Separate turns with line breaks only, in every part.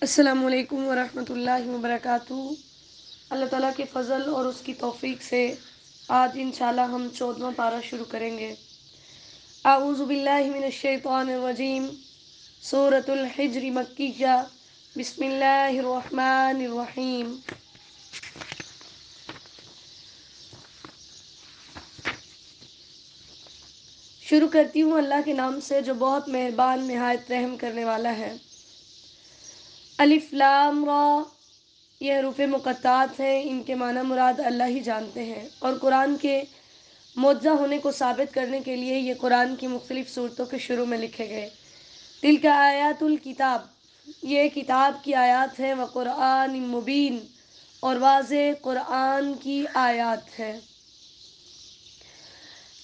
السلام علیکم ورحمۃ اللہ وبرکاتہ۔ اللہ تعالیٰ کے فضل اور اس کی توفیق سے آج انشاءاللہ ہم 14واں پارہ شروع کریں گے۔ اعوذ باللہ من الشیطان الرجیم، سورۃ الحجر مکیہ، بسم اللہ الرحمن الرحیم۔ شروع کرتی ہوں اللہ کے نام سے جو بہت مہربان نہایت رحم کرنے والا ہے۔ الف لام را، یہ حروف مقطعات ہیں، ان کے معنی مراد اللہ ہی جانتے ہیں، اور قرآن کے معجزہ ہونے کو ثابت کرنے کے لیے یہ قرآن کی مختلف صورتوں کے شروع میں لکھے گئے۔ تلک آیات الکتاب، یہ کتاب کی آیات ہیں، وقرآن مبین، اور واضح قرآن کی آیات ہے۔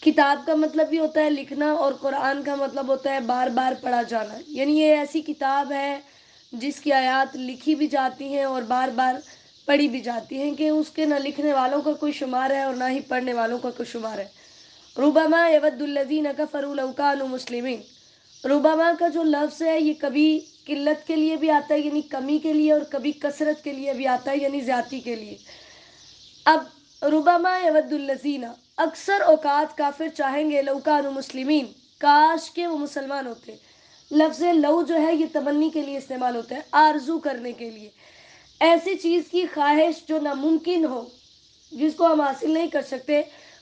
کتاب کا مطلب بھی ہوتا ہے لکھنا، اور قرآن کا مطلب ہوتا ہے بار بار پڑھا جانا، یعنی یہ ایسی کتاب ہے جس کی آیات لکھی بھی جاتی ہیں اور بار بار پڑھی بھی جاتی ہیں کہ اس کے نہ لکھنے والوں کا کوئی شمار ہے اور نہ ہی پڑھنے والوں کا کوئی شمار ہے۔ ربما یود الذین کفروا لو کانوا مسلمین، ربما کا جو لفظ ہے یہ کبھی قلت کے لیے بھی آتا ہے یعنی کمی کے لیے، اور کبھی کثرت کے لیے بھی آتا ہے یعنی زیادتی کے لیے۔ اب ربما یود الذین، اکثر اوقات کافر چاہیں گے، لو کانوا مسلمین، کاش کہ وہ مسلمان ہوتے۔ لفظ لو جو ہے یہ تمنی کے لیے استعمال ہوتا ہے، آرزو کرنے کے لیے، ایسی چیز کی خواہش جو ناممکن ہو، جس کو ہم حاصل نہیں کر سکتے،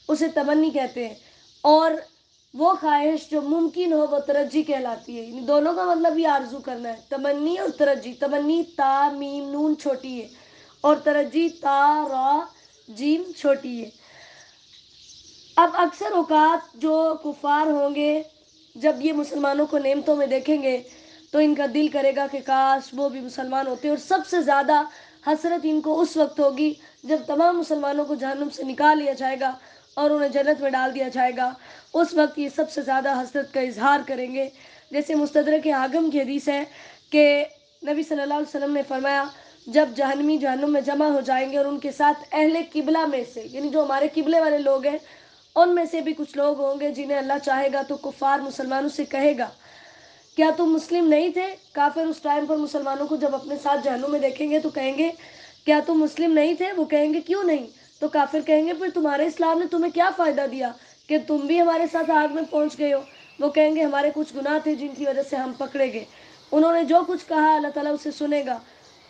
اسے تمنی کہتے ہیں، اور وہ خواہش جو ممکن ہو وہ ترجی کہلاتی ہے۔ یعنی دونوں کا مطلب یہ آرزو کرنا ہے، تمنی اور ترجی۔ تمنی تا میم نون چھوٹی ہے، اور ترجی تا را جیم چھوٹی ہے۔ اب اکثر اوقات جو کفار ہوں گے جب یہ مسلمانوں کو نعمتوں میں دیکھیں گے تو ان کا دل کرے گا کہ کاش وہ بھی مسلمان ہوتے، اور سب سے زیادہ حسرت ان کو اس وقت ہوگی جب تمام مسلمانوں کو جہنم سے نکال لیا جائے گا اور انہیں جنت میں ڈال دیا جائے گا۔ اس وقت یہ سب سے زیادہ حسرت کا اظہار کریں گے۔ جیسے مستدرک حاکم کی حدیث ہے کہ نبی صلی اللہ علیہ وسلم نے فرمایا، جب جہنمی جہنم میں جمع ہو جائیں گے اور ان کے ساتھ اہل قبلہ میں سے، یعنی جو ہمارے قبلے والے لوگ ہیں، ان میں سے بھی کچھ لوگ ہوں گے جنہیں اللہ چاہے گا تو کفار مسلمانوں سے کہے گا، کیا تم مسلم نہیں تھے؟ کافر اس ٹائم پر مسلمانوں کو جب اپنے ساتھ جہنم میں دیکھیں گے تو کہیں گے کیا تم مسلم نہیں تھے؟ وہ کہیں گے کیوں نہیں؟ تو کافر کہیں گے پھر تمہارے اسلام نے تمہیں کیا فائدہ دیا کہ تم بھی ہمارے ساتھ آگ میں پہنچ گئے ہو؟ وہ کہیں گے ہمارے کچھ گناہ تھے جن کی وجہ سے ہم پکڑے گئے۔ انہوں نے جو کچھ کہا اللہ تعالیٰ اسے سنے گا،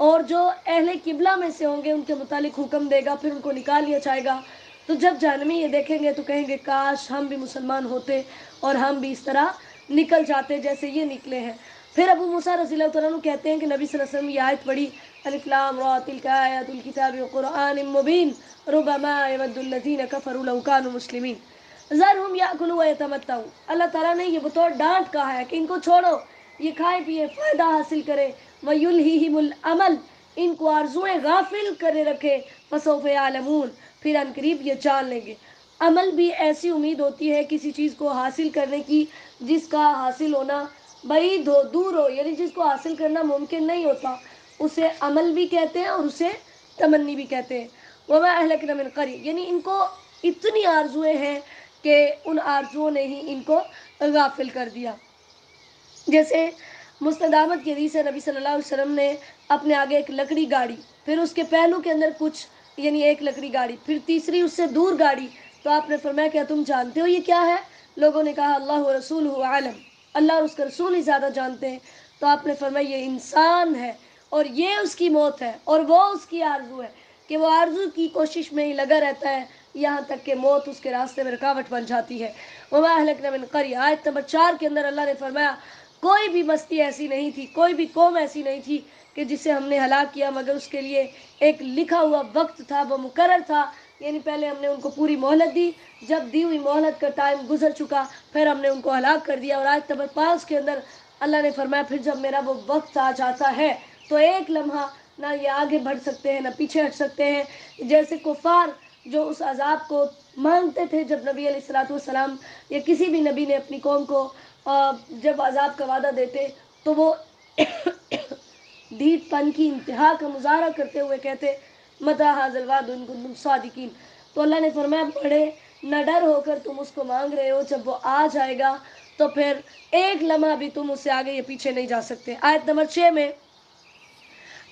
اور جو اہل قبلہ میں سے ہوں گے ان کے متعلق حکم دے گا، پھر ان کو نکال لیا جائے گا۔ تو جب جہنمی یہ دیکھیں گے تو کہیں گے کاش ہم بھی مسلمان ہوتے اور ہم بھی اس طرح نکل جاتے جیسے یہ نکلے ہیں۔ پھر ابو موسیٰ رضی اللہ تعالیٰ عنہ کہتے ہیں کہ نبی صلی اللہ علیہ وسلم یہ آیت پڑھی، الف لام را تلک آیات الکتاب وقرآن مبین، ربما یود الذین کفروا لو کانوا مسلمین، ذرہم یأکلوا ویتمتعوا۔ اللہ تعالیٰ نے یہ بطور ڈانٹ کہا ہے کہ ان کو چھوڑو، یہ کھائے پیے فائدہ حاصل کرے، ویلہہم الامل، ان کو آرزویں غافل کرے رکھے، فسوف یعلمون، پھر ان قریب یہ جان لیں گے۔ عمل بھی ایسی امید ہوتی ہے کسی چیز کو حاصل کرنے کی جس کا حاصل ہونا بعید ہو، دور ہو، یعنی جس کو حاصل کرنا ممکن نہیں ہوتا، اسے عمل بھی کہتے ہیں اور اسے تمنی بھی کہتے ہیں۔ وما اہلکنا من قریہ، یعنی ان کو اتنی آرزویں ہیں کہ ان آرزوؤں نے ہی ان کو غافل کر دیا۔ جیسے مستدامت کی حدیث ہے، نبی صلی اللہ علیہ وسلم نے اپنے آگے ایک لکڑی گاڑی، پھر اس کے پہلو کے اندر کچھ یعنی ایک لکڑی گاڑی، پھر تیسری اس سے دور گاڑی، تو آپ نے فرمایا کیا تم جانتے ہو یہ کیا ہے؟ لوگوں نے کہا اللہ و رسولہ عالم، اللہ اور اس کا رسول ہی زیادہ جانتے ہیں۔ تو آپ نے فرمایا یہ انسان ہے اور یہ اس کی موت ہے، اور وہ اس کی آرزو ہے کہ وہ آرزو کی کوشش میں ہی لگا رہتا ہے یہاں تک کہ موت اس کے راستے میں رکاوٹ بن جاتی ہے۔ وما اہلکنا من قریہ، آیت نمبر 4 کے اندر اللہ نے فرمایا کوئی بھی بستی ایسی نہیں تھی، کوئی بھی قوم ایسی نہیں تھی کہ جسے ہم نے ہلاک کیا مگر اس کے لیے ایک لکھا ہوا وقت تھا، وہ مقرر تھا، یعنی پہلے ہم نے ان کو پوری مہلت دی، جب دی ہوئی مہلت کا ٹائم گزر چکا پھر ہم نے ان کو ہلاک کر دیا۔ اور آیت نمبر 5 کے اندر اللہ نے فرمایا پھر جب میرا وہ وقت آ جاتا ہے تو ایک لمحہ نہ یہ آگے بڑھ سکتے ہیں نہ پیچھے ہٹ سکتے ہیں۔ جیسے کفار جو اس عذاب کو مانگتے تھے جب نبی علیہ الصلوۃ والسلام یا کسی بھی نبی نے اپنی قوم کو جب عذاب کا وعدہ دیتے تو وہ ڈھیٹ پن کی انتہا کا مظاہرہ کرتے ہوئے کہتے متی ھذا الوعد ان کنتم صادقین۔ تو اللہ نے فرمایا بڑے نہ ڈر ہو کر تم اس کو مانگ رہے ہو، جب وہ آ جائے گا تو پھر ایک لمحہ بھی تم اس سے آگے یا پیچھے نہیں جا سکتے۔ آیت نمبر 6 میں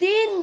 3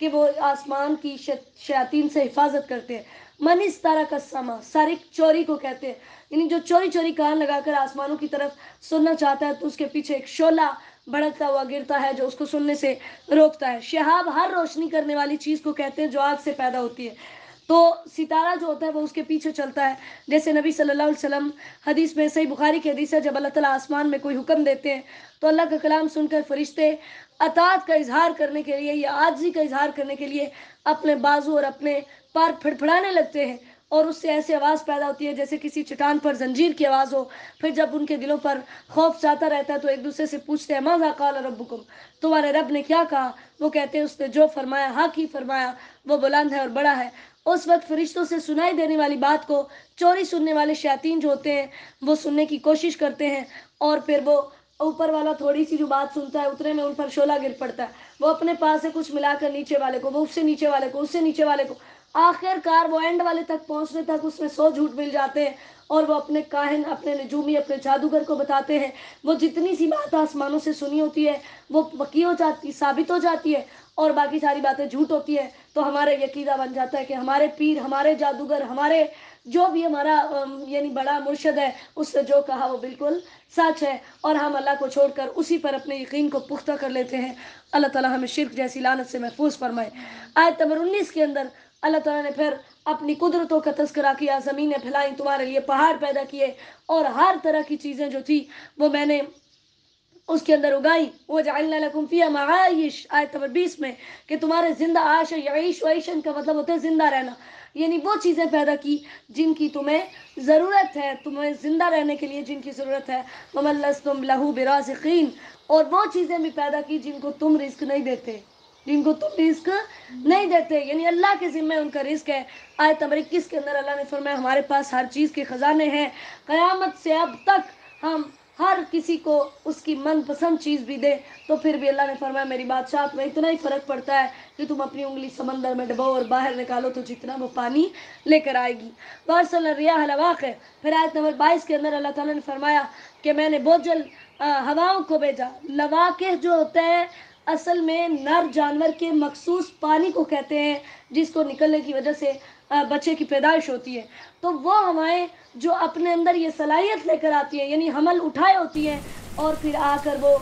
کہ وہ آسمان کی شیاطین سے حفاظت کرتے ہیں. من استرق السما، سارق چوری کو کہتے ہیں، یعنی جو چوری چوری کان لگا کر آسمانوں کی طرف سننا چاہتا ہے تو اس کے پیچھے ایک شعلہ بھڑکتا ہوا گرتا ہے جو اس کو سننے سے روکتا ہے. شہاب ہر روشنی کرنے والی چیز کو کہتے ہیں جو آگ سے پیدا ہوتی ہے. تو ستارہ جو ہوتا ہے وہ اس کے پیچھے چلتا ہے. جیسے نبی صلی اللہ علیہ وسلم حدیث میں، صحیح بخاری کی حدیث ہے، جب اللہ تعالیٰ آسمان میں کوئی حکم دیتے ہیں تو اللہ کا کلام سن کر فرشتے اطاعت کا اظہار کرنے کے لیے یا عاجزی کا اظہار کرنے کے لیے اپنے بازو اور اپنے پار پھڑپھڑانے لگتے ہیں، اور اس سے ایسی آواز پیدا ہوتی ہے جیسے کسی چٹان پر زنجیر کی آواز ہو. پھر جب ان کے دلوں پر خوف جاتا رہتا ہے تو ایک دوسرے سے پوچھتے ہیں، ماذا قال ربکم، تمہارے رب نے کیا کہا؟ وہ کہتے ہیں اس نے جو فرمایا حق ہی فرمایا، وہ بلند ہے اور بڑا ہے. اس وقت فرشتوں سے سنائی دینے والی بات کو چوری سننے والے شیاطین جو ہوتے ہیں وہ سننے کی کوشش کرتے ہیں، اور پھر وہ اوپر والا تھوڑی سی جو بات سنتا ہے اتنے میں ان پر شعلہ گر پڑتا ہے. وہ اپنے پاس سے کچھ ملا کر نیچے والے کو، وہ اس سے نیچے والے کو، اس سے نیچے والے کو، آخر کار وہ اینڈ والے تک پہنچنے تک اس میں 100 جھوٹ مل جاتے ہیں، اور وہ اپنے کاہن، اپنے نجومی، اپنے جادوگر کو بتاتے ہیں. وہ جتنی سی بات آسمانوں سے سنی ہوتی ہے وہ پکی ہو جاتی، ثابت ہو جاتی ہے، اور باقی ساری باتیں جھوٹ ہوتی ہے. تو ہمارے عقیدہ بن جاتا ہے کہ ہمارے پیر، ہمارے جادوگر، ہمارے جو بھی ہمارا یعنی بڑا مرشد ہے اس نے جو کہا وہ بالکل سچ ہے، اور ہم اللہ کو چھوڑ کر اسی پر اپنے یقین کو پختہ کر لیتے ہیں. اللہ تعالیٰ ہمیں شرک جیسی لعنت سے محفوظ فرمائے. آیت نمبر 19 کے اندر اللہ تعالیٰ نے پھر اپنی قدرتوں کا تذکرہ کیا. زمینیں پھیلائیں، تمہارے لیے پہاڑ پیدا کیے، اور ہر طرح کی چیزیں جو تھی وہ میں نے اس کے اندر اگائی. وَجَعَلْنَا لَكُمْ فِيهَا مَعَائِشَ، آیت نمبر 20 میں، کہ تمہارے زندہ عاش یعیش، وعیشن کا مطلب ہوتا ہے زندہ رہنا، یعنی وہ چیزیں پیدا کی جن کی تمہیں ضرورت ہے، تمہیں زندہ رہنے کے لیے جن کی ضرورت ہے. وَمَن لَّسْتُمْ لَهُ بِرَازِقِينَ، اور وہ چیزیں بھی پیدا کی جن کو تم رزق نہیں دیتے، جن کو تم رزق نہیں دیتے، یعنی اللہ کے ذمہ ان کا رزق ہے. آیت نمبر 21 کے اندر اللہ نے فرمایا ہمارے پاس ہر چیز کے خزانے ہیں، قیامت سے اب تک ہم ہر کسی کو اس کی من پسند چیز بھی دے. تو پھر بھی اللہ نے فرمایا میری بادشاہت میں اتنا ہی فرق پڑتا ہے کہ تم اپنی انگلی سمندر میں ڈبو اور باہر نکالو تو جتنا وہ پانی لے کر آئے گی. وَأَرْسَلَ الرِّيَاحَ لَوَاقِحَ، پھر آیت نمبر 22 کے اندر اللہ تعالیٰ نے فرمایا کہ میں نے بوجھل ہواؤں کو بھیجا. لواقح جو ہوتا ہے اصل میں نر جانور کے مخصوص پانی کو کہتے ہیں جس کو نکلنے کی وجہ سے بچے کی پیدائش ہوتی ہے. تو وہ ہوائیں جو اپنے اندر یہ صلاحیت لے کر آتی ہیں، یعنی حمل اٹھائے ہوتی ہیں، اور پھر آ کر وہ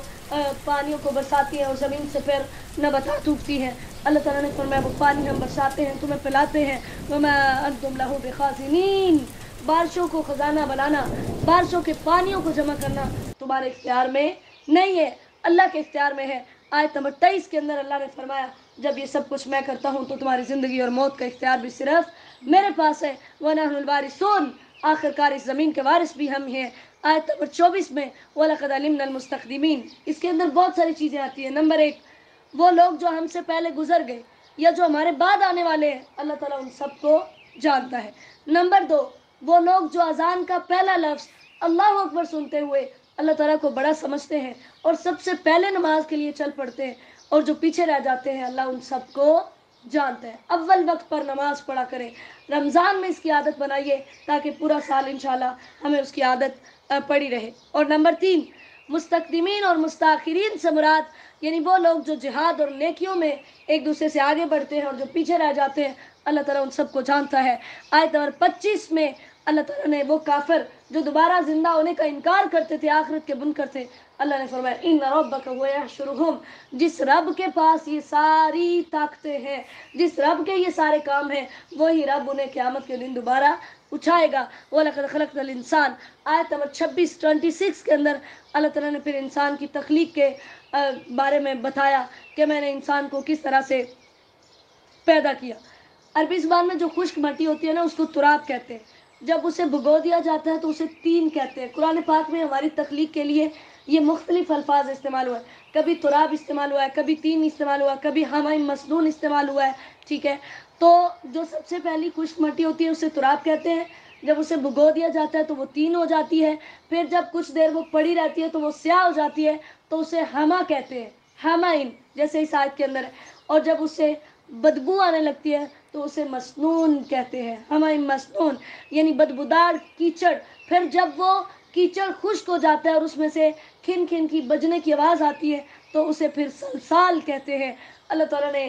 پانیوں کو برساتی ہیں اور زمین سے پھر نباتات اگتی ہیں. اللہ تعالیٰ نے فرمایا وہ پانی ہم برساتے ہیں، تمہیں پلاتے ہیں. وَمَا أَنْتُمْ لَهُ بِخَازِنِينَ، بارشوں کو خزانہ بنانا، بارشوں کے پانیوں کو جمع کرنا تمہارے اختیار میں نہیں ہے، اللہ کے اختیار میں ہے. آیت نمبر 23 کے اندر اللہ نے فرمایا جب یہ سب کچھ میں کرتا ہوں تو تمہاری زندگی اور موت کا اختیار بھی صرف میرے پاس ہے. وَنَحْنُ الْوَارِثُونَ، آخر کار اس زمین کے وارث بھی ہم ہیں. آیت نمبر 24 میں وَلَقَدْ عَلِمْنَا الْمُسْتَقْدِمِينَ، اس کے اندر بہت ساری چیزیں آتی ہیں. نمبر 1، وہ لوگ جو ہم سے پہلے گزر گئے یا جو ہمارے بعد آنے والے ہیں، اللہ تعالیٰ ان سب کو جانتا ہے. نمبر 2، وہ لوگ جو اذان کا پہلا لفظ اللہ اکبر سنتے ہوئے اللہ تعالیٰ کو بڑا سمجھتے ہیں اور سب سے پہلے نماز کے لیے چل پڑتے ہیں، اور جو پیچھے رہ جاتے ہیں اللہ ان سب کو جانتا ہے. اول وقت پر نماز پڑھا کریں. رمضان میں اس کی عادت بنائیے تاکہ پورا سال انشاءاللہ ہمیں اس کی عادت پڑی رہے. اور نمبر 3، مستقدمین اور مستاخرین سے مراد یعنی وہ لوگ جو جہاد اور نیکیوں میں ایک دوسرے سے آگے بڑھتے ہیں اور جو پیچھے رہ جاتے ہیں، اللہ تعالیٰ ان سب کو جانتا ہے. آیت نمبر 25 میں اللہ تعالیٰ نے وہ کافر جو دوبارہ زندہ ہونے کا انکار کرتے تھے، آخرت کے منکر تھے، اللہ نے فرمایا ان ربک هو یحشرهم، جس رب کے پاس یہ ساری طاقتیں ہیں، جس رب کے یہ سارے کام ہیں، وہی رب انہیں قیامت کے دن دوبارہ اٹھائے گا. وَلَقَدْ خَلَقْنَا الْإِنسَانَ، آیت نمبر 26 کے اندر اللہ تعالیٰ نے پھر انسان کی تخلیق کے بارے میں بتایا کہ میں نے انسان کو کس طرح سے پیدا کیا. عربی زبان میں جو خشک مٹی ہوتی ہے نا اس کو تراب کہتے ہیں. جب اسے بھگو دیا جاتا ہے تو اسے تین کہتے ہیں. قرآن پاک میں ہماری تخلیق کے لیے یہ مختلف الفاظ استعمال ہوا ہے. کبھی تراب استعمال ہوا ہے، کبھی تین استعمال ہوا ہے، کبھی ہمائم مسنون استعمال ہوا ہے. ٹھیک ہے، تو جو سب سے پہلی خشک مٹی ہوتی ہے اسے تراب کہتے ہیں. جب اسے بھگو دیا جاتا ہے تو وہ تین ہو جاتی ہے. پھر جب کچھ دیر وہ پڑی رہتی ہے تو وہ سیاہ ہو جاتی ہے تو اسے ہما کہتے ہیں، ہمائم، جیسے اس آیت کے اندر ہے. اور جب اسے بدبو آنے لگتی ہے تو اسے مسنون کہتے ہیں، ہمائم مسنون، یعنی بدبودار کیچڑ. پھر جب وہ کیچڑ خشک ہو جاتا ہے اور اس میں سے کھن کھن کی بجنے کی آواز آتی ہے تو اسے پھر سلسال کہتے ہیں. اللہ تعالیٰ نے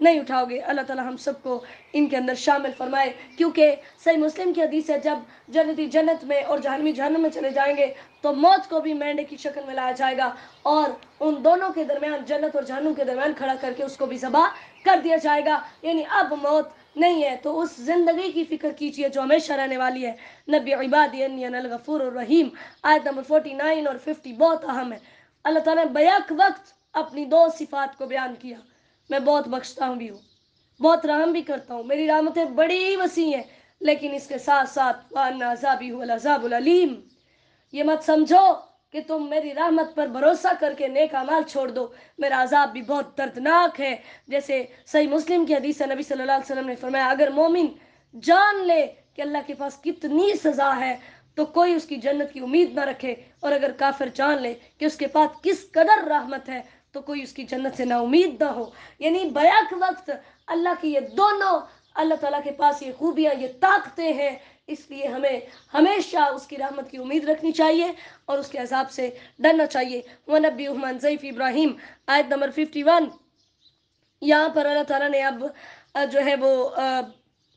نہیں اٹھاؤ گے. اللہ تعالیٰ ہم سب کو ان کے اندر شامل فرمائے, کیونکہ صحیح مسلم کی حدیث ہے جب جنتی جنت میں اور جہنمی جہنم میں چلے جائیں گے تو موت کو بھی مینڈے کی شکل میں لایا جائے گا اور ان دونوں کے درمیان, جنت اور جہنم کے درمیان کھڑا کر کے اس کو بھی ذبح کر دیا جائے گا. یعنی اب موت نہیں ہے تو اس زندگی کی فکر کیجئے جو ہمیشہ رہنے والی ہے. نبی عبادی انی انا الغفور الرحیم, آیت نمبر 49 اور 50 بہت اہم ہے. اللہ تعالیٰ نے بیک وقت اپنی دو صفات کو بیان کیا, میں بہت بخشتا ہوں بھی ہوں, بہت رحم بھی کرتا ہوں, میری رحمتیں بڑی وسیع ہیں, لیکن اس کے ساتھ ساتھ وَأَنَّ عَذَابِي هُوَ الْعَذَابُ الْأَلِيمُ, یہ مت سمجھو کہ تم میری رحمت پر بھروسہ کر کے نیک اعمال چھوڑ دو, میرا عذاب بھی بہت دردناک ہے. جیسے صحیح مسلم کی حدیث ہے, نبی صلی اللہ علیہ وسلم نے فرمایا اگر مومن جان لے کہ اللہ کے پاس کتنی سزا ہے تو کوئی اس کی جنت کی امید نہ رکھے, اور اگر کافر جان لے کہ اس کے پاس کس قدر رحمت ہے تو کوئی اس کی جنت سے نا امید نہ ہو. یعنی بیک وقت اللہ کی یہ دونوں, اللہ تعالیٰ کے پاس یہ خوبیاں, یہ طاقتیں ہیں, اس لیے ہمیں ہمیشہ اس کی رحمت کی امید رکھنی چاہیے اور اس کے عذاب سے ڈرنا چاہیے. وَنَبِّئْهُمْ عَنْ ضَيْفِ ابراہیم, آیت نمبر 51. یہاں پر اللہ تعالیٰ نے اب جو ہے وہ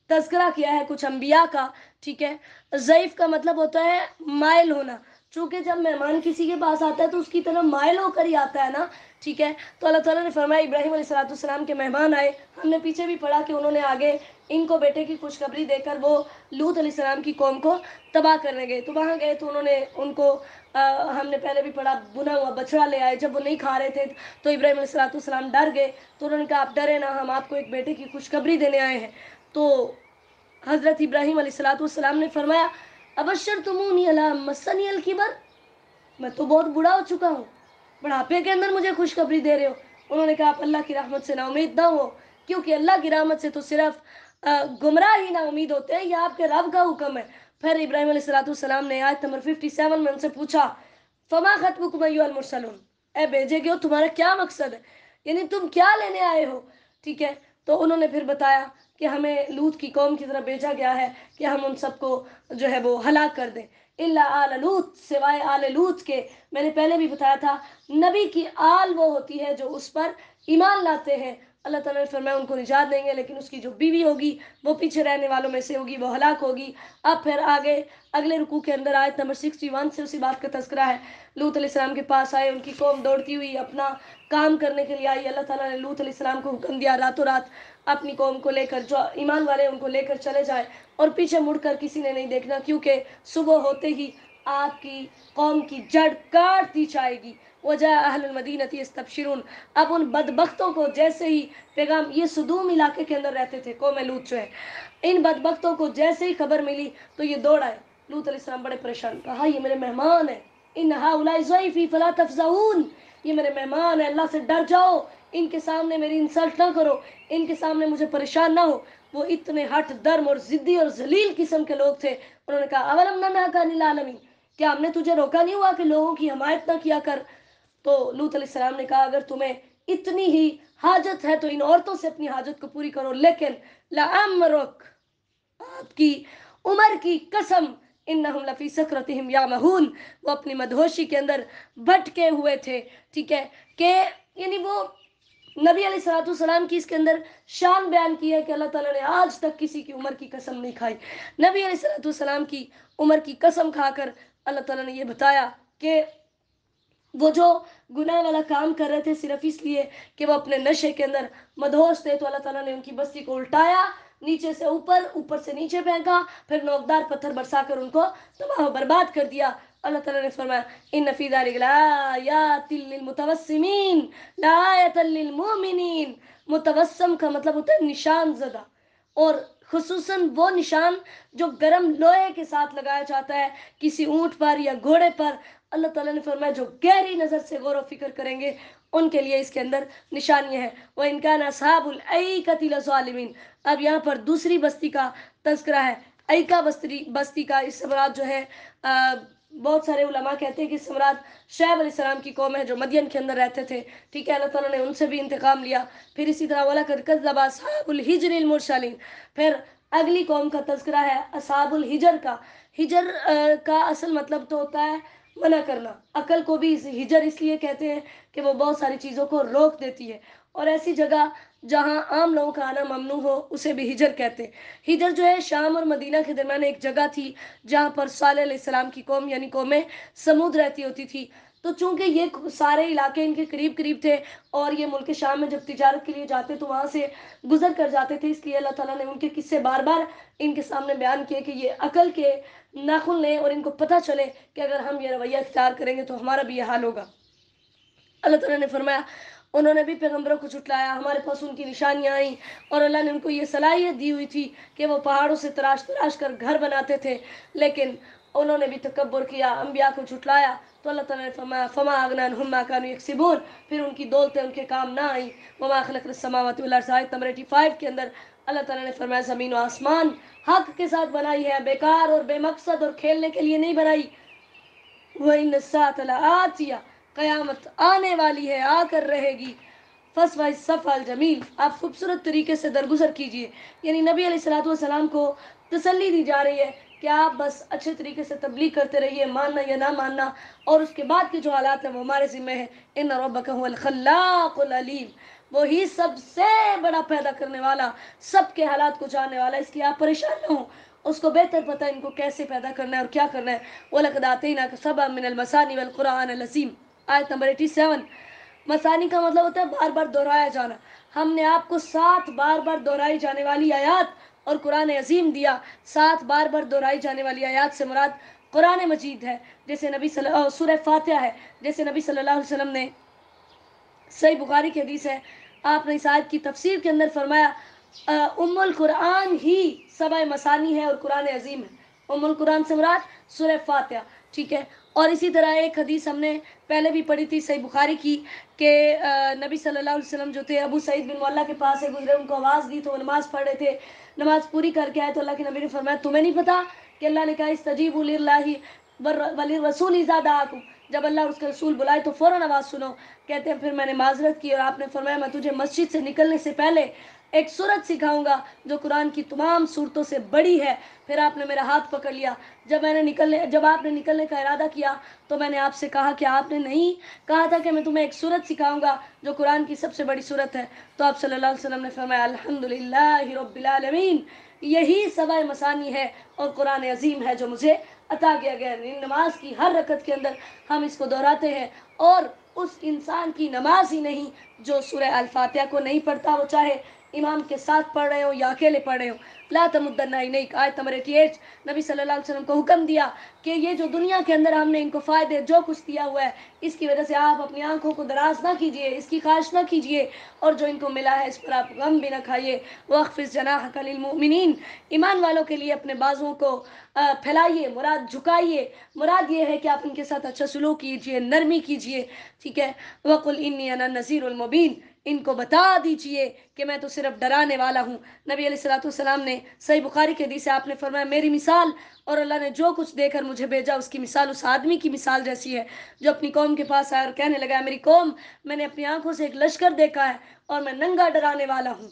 تذکرہ کیا ہے کچھ انبیاء کا. ٹھیک ہے, ضعیف کا مطلب ہوتا ہے مائل ہونا, چونکہ جب مہمان کسی کے پاس آتا ہے تو اس کی طرف مائل ہو کر ہی آتا ہے نا. ٹھیک ہے, تو اللہ تعالیٰ نے فرمایا ابراہیم علیہ السلام کے مہمان آئے, ہم نے پیچھے بھی پڑھا کہ انہوں نے آگے ان کو بیٹے کی خوشخبری دے کر وہ لوط علیہ السلام کی قوم کو تباہ کرنے گئے. تو وہاں گئے تو انہوں نے ان کو ہم نے پہلے بھی پڑھا بنا ہوا بچڑا لے آئے. جب وہ نہیں کھا رہے تھے تو ابراہیم علیہ السلام ڈر گئے, تو انہوں نے کہا آپ ڈرے نہ, ہم آپ کو ایک بیٹے کی خوشخبری دینے آئے ہیں. تو حضرت ابراہیم علیہ السلام نے فرمایا ابشرتمونی علی مسنی الکبر, میں تو بہت بوڑھا ہو چکا ہوں, بڑھاپے کے اندر مجھے خوشخبری دے رہے ہو. انہوں نے کہا آپ اللہ کی رحمت سے نا امید نہ ہو, کیونکہ اللہ کی رحمت سے تو صرف گمراہ ہی نا امید ہوتے ہیں, یہ آپ کے رب کا حکم ہے. پھر ابراہیم علیہ السلام نے آیت نمبر 57 میں ان سے پوچھا فما خطبکم ایھا المرسلون, اے بھیجے گئے ہو تمہارا کیا مقصد ہے, یعنی تم کیا لینے آئے ہو. ٹھیک ہے, تو انہوں نے پھر بتایا کہ ہمیں لوط کی قوم کی طرف بھیجا گیا ہے کہ ہم ان سب کو جو ہے وہ ہلاک کر دیں, الا آل لوط, سوائے آل لوط کے. میں نے پہلے بھی بتایا تھا نبی کی آل وہ ہوتی ہے جو اس پر ایمان لاتے ہیں. اللہ تعالیٰ نے فرمایا ان کو نجات دیں گے, لیکن اس کی جو بیوی ہوگی وہ پیچھے رہنے والوں میں سے ہوگی, وہ ہلاک ہوگی. اب پھر آگے اگلے رکوع کے اندر آیت نمبر 61 سے اسی بات کا تذکرہ ہے. لوط علیہ السلام کے پاس آئے, ان کی قوم دوڑتی ہوئی اپنا کام کرنے کے لیے آئی. اللہ تعالیٰ نے لوط علیہ السلام کو حکم دیا راتوں رات اپنی قوم کو لے کر, جو ایمان والے ان کو لے کر چلے جائے, اور پیچھے مڑ کر کسی نے نہیں دیکھنا, کیونکہ صبح ہوتے ہی آپ کی قوم کی جڑ کاٹ دی جائے گی. وجاء اہل المدینۃ یستبشرون, اب ان بدبختوں کو جیسے ہی پیغام, یہ صدوم علاقے کے اندر رہتے تھے قوم لوط جو ہے, ان بدبختوں کو جیسے ہی خبر ملی تو یہ دوڑ آئے. لوط علیہ السلام بڑے پریشان, کہا یہ میرے مہمان ہیں, ان ہؤلاء ضیفی فلا تفزعون, یہ میرے مہمان ہیں, اللہ سے ڈر جاؤ, ان کے سامنے میری انسلٹ نہ کرو, ان کے سامنے مجھے پریشان نہ ہو. وہ اتنے ہٹ درم اور ضدی اور ذلیل قسم کے لوگ تھے. انہوں نے کہا اولم ننھک عن العالمین, کیا ہم نے تجھے روکا نہیں ہوا کہ لوگوں کی حمایت نہ کیا کر. تو لوط علیہ السلام نے کہا اگر تمہیں اتنی ہی حاجت ہے تو ان عورتوں سے اپنی حاجت کو پوری کرو, لیکن لعمرک, آپ کی عمر کی قسم, انہم لفی سکرتہم یعمہون, وہ اپنی مدہوشی کے اندر بھٹکے ہوئے تھے. ٹھیک ہے, کہ یعنی وہ نبی علیہ السلام کی اس کے اندر شان بیان کی ہے کہ اللہ تعالیٰ نے آج تک کسی کی عمر کی قسم نہیں کھائی. نبی علیہ السلام کی عمر کی قسم کھا کر اللہ تعالیٰ نے یہ بتایا کہ وہ جو گناہ والا کام کر رہے تھے صرف اس لیے کہ وہ اپنے نشے کے اندر مدہوش تھے, تو اللہ تعالیٰ نے ان کی بستی کو الٹایا, نیچے سے اوپر, اوپر سے نیچے پھینکا, پھر نوکدار پتھر برسا کر ان کو تباہ و برباد کر دیا. اللہ تعالیٰ نے فرمایا ان فی ذلک لآیات للمتوسمین لآیۃ للمؤمنین. متوسم کا مطلب ہوتا ہے نشان زدہ, اور خصوصاً وہ نشان جو گرم لوہے کے ساتھ لگایا جاتا ہے کسی اونٹ پر یا گھوڑے پر. اللہ تعالیٰ نے فرمایا جو گہری نظر سے غور و فکر کریں گے ان کے لیے اس کے اندر نشانیاں ہیں. وَإِنْ كَانَ أَصْحَابُ الْأَيْكَةِ لَظَالِمِينَ, اب یہاں پر دوسری بستی کا تذکرہ ہے, ایکا بستی کا. اس سے مراد جو ہے بہت سارے علماء کہتے ہیں کہ اس سے مراد شعیب علیہ السلام کی قوم ہے جو مدین کے اندر رہتے تھے. ٹھیک ہے, اللہ تعالیٰ نے ان سے بھی انتقام لیا. پھر اسی طرح وَلَقَدْ كَذَّبَ أَصْحَابُ الْحِجْرِ الْمُرْسَلِينَ, پھر اگلی قوم کا تذکرہ ہے اصحاب الحجر کا. ہجر کا اصل مطلب تو ہوتا ہے منع کرنا. عقل کو بھی ہجر اس لیے کہتے ہیں کہ وہ بہت ساری چیزوں کو روک دیتی ہے، اور ایسی جگہ جہاں عام لوگوں کا آنا ممنوع ہو اسے بھی ہجر کہتے ہیں. ہجر جو ہے شام اور مدینہ کے درمیان ایک جگہ تھی جہاں پر صالح علیہ السلام کی قوم یعنی قوم سمود رہتی ہوتی تھی. تو چونکہ یہ سارے علاقے ان کے قریب قریب تھے اور یہ ملک شام میں جب تجارت کے لیے جاتے تو وہاں سے گزر کر جاتے تھے، اس لیے اللہ تعالیٰ نے ان کے قصے بار بار ان کے سامنے بیان کیے کہ یہ عقل کے ناخن لیں اور ان کو پتہ چلے کہ اگر ہم یہ رویہ اختیار کریں گے تو ہمارا بھی یہ حال ہوگا. اللہ تعالیٰ نے فرمایا انہوں نے بھی پیغمبروں کو جھٹلایا، ہمارے پاس ان کی نشانیاں آئیں اور اللہ نے ان کو یہ صلاحیت دی ہوئی تھی کہ وہ پہاڑوں سے تراش تراش کر گھر بناتے تھے، لیکن انہوں نے بھی تکبر کیا، انبیاء کو جھٹلایا. تو اللہ تعالیٰ نے فرمایا فما اغنی عنہم ما کانوا یکسبون، پھر ان کی دولتیں ان کے کام نہ آئیں. وما خلقنا السماوات والارض آیت نمبر 85 کے اندر اللہ تعالیٰ نے فرمایا زمین و آسمان حق کے ساتھ بنائی ہے، بیکار اور بے مقصد اور کھیلنے کے لیے نہیں بنائی. وَإِنَّ السَّاعَةَ لَآتِيَةٌ، قیامت آنے والی ہے، آ کر رہے گی. فَاصْفَحِ الصَّفْحَ الْجَمِيلَ، آپ خوبصورت طریقے سے درگزر کیجئے. یعنی نبی علیہ الصلوۃ والسلام کو تسلی دی جا رہی ہے کہ آپ بس اچھے طریقے سے تبلیغ کرتے رہیے، ماننا یا نہ ماننا، اور اس کے بعد کے جو حالات ہیں وہ ہمارے ذمہ ہیں. إِنَّ رَبَّكَ هُوَ الْخَلَّاقُ الْعَلِيمُ، وہی سب سے بڑا پیدا کرنے والا، سب کے حالات کو جاننے والا، اس لیے آپ پریشان نہ ہوں، اس کو بہتر پتہ ہے ان کو کیسے پیدا کرنا ہے اور کیا کرنا ہے. وَلَقَدْ آتَيْنَاكَ سَبْعًا مِنَ الْمَثَانِي وَالْقُرْآنِ الْعَظِيمِ، آیت نمبر 87. مثانی کا مطلب ہوتا ہے بار بار دہرایا جانا. ہم نے آپ کو 7 بار بار دہرائی جانے والی آیات اور قرآن عظیم دیا. 7 بار بار دہرائی جانے والی آیات سے مراد قرآن مجید ہے، جیسے سورہ فاتحہ ہے، جیسے نبی صلی اللہ علیہ وسلم نے صحیح بخاری کی حدیث ہے، آپ نے اس آیت کی تفسیر کے اندر فرمایا ام القرآن ہی 7 مثانی ہے اور قرآن عظیم ہے. ام القرآن سے مراد سورہ فاتحہ، ٹھیک ہے. اور اسی طرح ایک حدیث ہم نے پہلے بھی پڑھی تھی صحیح بخاری کی کہ نبی صلی اللہ علیہ وسلم جو تھے ابو سعید بن معلیٰ کے پاس سے گزرے، ان کو آواز دی تو وہ نماز پڑھ رہے تھے. نماز پوری کر کے آئے تو اللہ کے نبی نے فرمایا تمہیں نہیں پتا کہ اللہ نے کہا استجیبوا للہ وللرسول اذا دعاکم، جب اللہ اور اس کے رسول بلائے تو فوراً آواز سنو. کہتے ہیں پھر میں نے معذرت کی اور آپ نے فرمایا میں تجھے مسجد سے نکلنے سے پہلے ایک سورت سکھاؤں گا جو قرآن کی تمام سورتوں سے بڑی ہے. پھر آپ نے میرا ہاتھ پکڑ لیا. جب آپ نے نکلنے کا ارادہ کیا تو میں نے آپ سے کہا کہ آپ نے نہیں کہا تھا کہ میں تمہیں ایک سورت سکھاؤں گا جو قرآن کی سب سے بڑی سورت ہے. تو آپ صلی اللہ علیہ وسلم نے فرمایا الحمدللہ رب العالمین، یہی 7 مثانی ہے اور قرآن عظیم ہے جو مجھے عطا کیا گیا. نماز کی ہر رکعت کے اندر ہم اس کو دہراتے ہیں، اور اس انسان کی نماز ہی نہیں جو سورہ الفاتحہ کو نہیں پڑھتا، وہ چاہے امام کے ساتھ پڑھ رہے ہو یا اکیلے پڑھ رہے ہو. لا تمدن عینیک، آیت نمبر 88. نبی صلی اللہ علیہ وسلم کو حکم دیا کہ یہ جو دنیا کے اندر ہم نے ان کو فائدے جو کچھ دیا ہوا ہے اس کی وجہ سے آپ اپنی آنکھوں کو دراز نہ کیجئے، اس کی خواہش نہ کیجئے، اور جو ان کو ملا ہے اس پر آپ غم بھی نہ کھائیے. واخفض جناحک للمؤمنین، ایمان والوں کے لیے اپنے بازوؤں کو پھیلائیے، مراد جھکائیے، مراد یہ ہے کہ آپ ان کے ساتھ اچھا سلوک کیجئے، نرمی کیجئے، ٹھیک ہے. وَقُلْ إِنِّي أَنَا النَّذِيرُ الْمُبِينُ، ان کو بتا دیجئے کہ میں تو صرف ڈرانے والا ہوں. نبی علیہ الصلوۃ والسلام نے صحیح بخاری کے حدیث سے آپ نے فرمایا میری مثال اور اللہ نے جو کچھ دے کر مجھے بھیجا اس کی مثال اس آدمی کی مثال جیسی ہے جو اپنی قوم کے پاس آیا اور کہنے لگا میری قوم، میں نے اپنی آنکھوں سے ایک لشکر دیکھا ہے اور میں ننگا ڈرانے والا ہوں،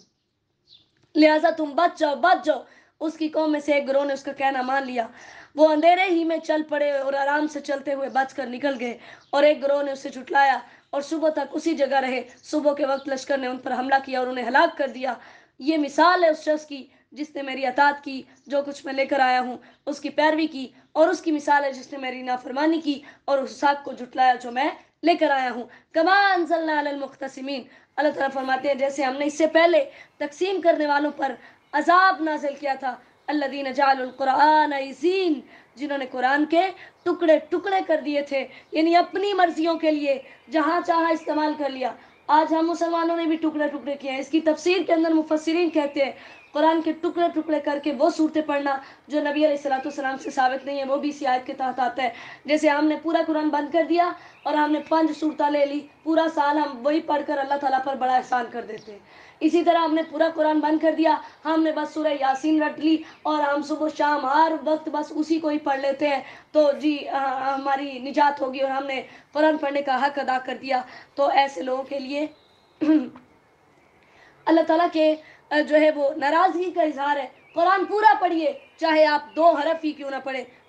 لہٰذا تم بچ جاؤ بچ جاؤ. اس کی قوم میں سے ایک گروہ نے اس کا کہنا مان لیا، وہ اندھیرے ہی میں چل پڑے اور آرام سے چلتے ہوئے بچ کر نکل گئے، اور ایک گروہ نے اسے جھٹلایا اور صبح تک اسی جگہ رہے. صبح کے وقت لشکر نے ان پر حملہ کیا اور انہیں ہلاک کر دیا. یہ مثال ہے اس شخص کی جس نے میری اطاعت کی، جو کچھ میں لے کر آیا ہوں اس کی پیروی کی، اور اس کی مثال ہے جس نے میری نافرمانی کی اور اس حق کو جھٹلایا جو میں لے کر آیا ہوں. کما انزلنا علی المقتسمین، اللہ تعالیٰ فرماتے ہیں جیسے ہم نے اس سے پہلے تقسیم کرنے والوں پر عذاب نازل کیا تھا. الذین جعلوا القرآن عضین، جنہوں نے قرآن کے ٹکڑے ٹکڑے کر دیے تھے، یعنی اپنی مرضیوں کے لیے جہاں چاہا استعمال کر لیا. آج ہم مسلمانوں نے بھی ٹکڑے ٹکڑے کیے ہیں. اس کی تفسیر کے اندر مفسرین کہتے ہیں قرآن کے ٹکڑے ٹکڑے کر کے وہ صورتیں پڑھنا جو نبی علیہ الصلوۃ والسلام سے ثابت نہیں ہے، وہ بھی اسی آیت کے تحت آتا ہے. جیسے ہم نے پورا قرآن بند کر دیا اور ہم نے 5 صورتیں لے لی، پورا سال ہم وہی پڑھ کر اللہ تعالیٰ پر بڑا احسان کر دیتے ہیں. اسی طرح ہم نے پورا قرآن بند کر دیا، ہم نے بس سورہ یاسین رٹ لی اور ہم صبح شام ہر وقت بس اسی کو ہی پڑھ لیتے ہیں تو جی ہماری نجات ہوگی اور ہم نے قرآن پڑھنے کا حق ادا کر دیا. تو ایسے لوگوں کے لیے اللہ تعالیٰ کے جو ہے وہ ناراضگی کا اظہار ہے. قرآن پورا پڑھیے، چاہے آپ 2 حرف ہی کیوں نہ پڑھیں،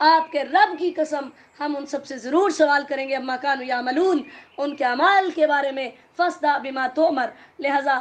آپ کے رب کی قسم ہم ان سب سے ضرور سوال کریں گے اما کانوا یعملون، ان کے اعمال کے بارے میں، فاصدع بما تؤمر، لہذا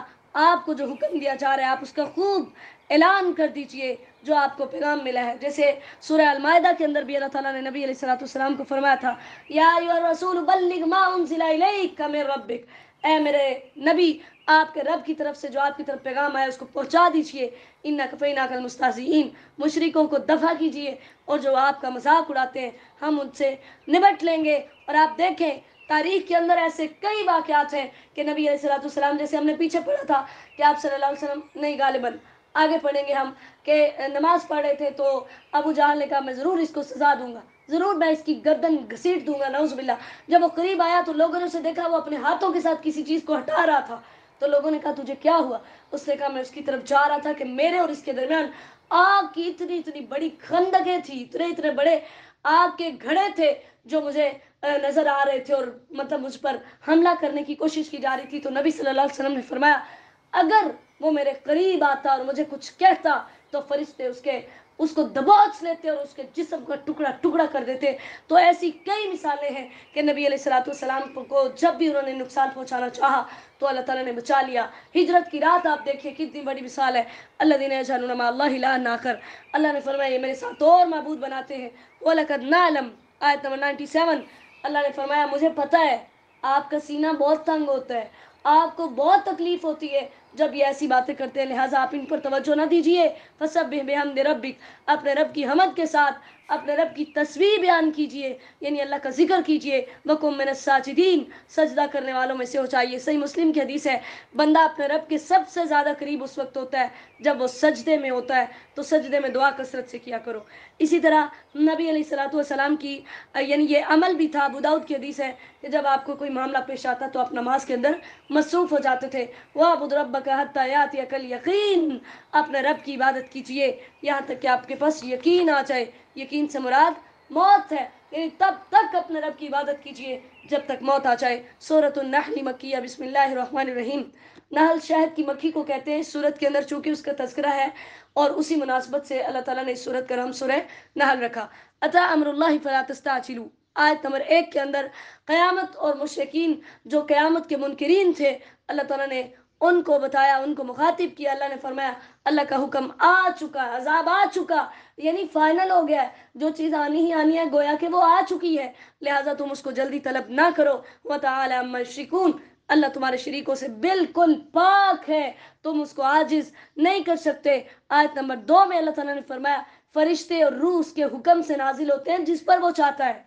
آپ کو جو حکم دیا جا رہا ہے آپ اس کا خوب اعلان کر دیجئے جو آپ کو پیغام ملا ہے. جیسے سورہ المائدہ کے اندر بھی اللہ تعالیٰ نے نبی علیہ الصلوۃ والسلام کو فرمایا تھا یا ایھا الرسول بلغ ما انزل الیک من ربک، اے میرے نبی آپ کے رب کی طرف سے جو آپ کی طرف پیغام آیا اس کو پہنچا دیجئے. انک فیناک المستہزئین، مشرکوں کو دفع کیجئے اور جو آپ کا مذاق اڑاتے ہیں ہم ان سے نمٹ لیں گے. اور آپ دیکھیں تاریخ کے اندر ایسے کئی واقعات ہیں کہ نبی علیہ السلام، جیسے ہم نے پیچھے پڑھا تھا کہ آپ صلی اللہ علیہ وسلم نہیں غالباً آگے پڑھیں گے ہم کہ نماز پڑھ رہے تھے تو ابو جہل نے کہا میں ضرور اس کو سزا دوں گا، ضرور میں اس کی گردن گھسیٹ دوں گا، نعوذ باللہ. جب وہ قریب آیا تو لوگوں نے اسے دیکھا وہ اپنے ہاتھوں کے ساتھ کسی چیز کو ہٹا رہا تھا، تو لوگوں نے کہا تجھے کیا ہوا؟ اس نے کہا میں اس کی طرف جا رہا تھا کہ میرے اور اس کے درمیان آگ کی اتنی بڑی خندقیں تھی، اتنے بڑے آگ کے گھڑے تھے جو مجھے نظر آ رہے تھے اور مطلب مجھ پر حملہ کرنے کی کوشش کی جا رہی تھی. تو نبی صلی اللہ علیہ وسلم نے فرمایا اگر وہ میرے قریب آتا اور مجھے کچھ کہتا تو فرشتے اس کو دبوچ لیتے اور اس کے جسم کا ٹکڑا ٹکڑا کر دیتے. تو ایسی کئی مثالیں ہیں کہ نبی علیہ الصلوۃ والسلام کو جب بھی انہوں نے نقصان پہنچانا چاہا تو اللہ تعالیٰ نے بچا لیا. ہجرت کی رات آپ دیکھیں کتنی بڑی مثال ہے. الذین یجعلون مع اللہ الہا آخر، اللہ نے فرمایا یہ میرے ساتھ اور معبود بناتے ہیں. وَلَقَدْ نَعْلَمُ، آیت نمبر 97، اللہ نے فرمایا مجھے پتہ ہے آپ کا سینہ بہت تنگ ہوتا ہے، آپ کو بہت تکلیف ہوتی ہے جب یہ ایسی باتیں کرتے ہیں، لہٰذا آپ ان پر توجہ نہ دیجیے. فَسَبِّحْ بِحَمْدِ رَبِّكَ، اپنے رب کی حمد کے ساتھ اپنے رب کی تسبیح بیان کیجیے، یعنی اللہ کا ذکر کیجیے. وَقُم مِّنَ السَّاجِدِينَ، سجدہ کرنے والوں میں سے ہو جائیے. صحیح مسلم کی حدیث ہے بندہ اپنے رب کے سب سے زیادہ قریب اس وقت ہوتا ہے جب وہ سجدے میں ہوتا ہے، تو سجدے میں دعا کثرت سے کیا کرو. اسی طرح نبی علیہ الصلوۃ والسلام کی یعنی یہ عمل بھی تھا. ابو داؤد کی حدیث ہے کہ جب آپ کو کوئی معاملہ پیش آتا تو آپ نماز کے اندر مصروف ہو جاتے تھے. وَاعْبُدْ رَبَّكَ حَتَّىٰ يَأْتِيَكَ الْيَقِينُ، اپنے رب کی عبادت کیجیے یہاں تک کہ آپ کے پاس یقین آ جائے. یقین سے مراد موت ہے، یعنی تب تک اپنے رب کی عبادت کیجیے جب تک موت آ جائے. سورۃ النحل مکیہ، بسم اللہ الرحمن الرحیم. نحل شہد کی مکھی کو کہتے ہیں. سورت کے اندر چونکہ اس کا تذکرہ ہے اور اسی مناسبت سے اللہ تعالیٰ نے اس سورت کا نام سورہ نحل رکھا. اتی امر اللہ فلا تستعجلوا، آیت نمبر 1 کے اندر قیامت اور مشرکین جو قیامت کے منکرین تھے اللہ تعالیٰ نے ان کو بتایا، ان کو مخاطب کیا. اللہ نے فرمایا اللہ کا حکم آ چکا، عذاب آ چکا، یعنی فائنل ہو گیا ہے، جو چیز آنی ہی آنی ہے گویا کہ وہ آ چکی ہے، لہٰذا تم اس کو جلدی طلب نہ کرو. وَتَعَالَى عَمَّا يُشْرِكُونَ، اللہ تمہارے شریکوں سے بالکل پاک ہے، تم اس کو عاجز نہیں کر سکتے. آیت نمبر 2 میں اللہ تعالیٰ نے فرمایا فرشتے اور روح اس کے حکم سے نازل ہوتے ہیں جس پر وہ چاہتا ہے.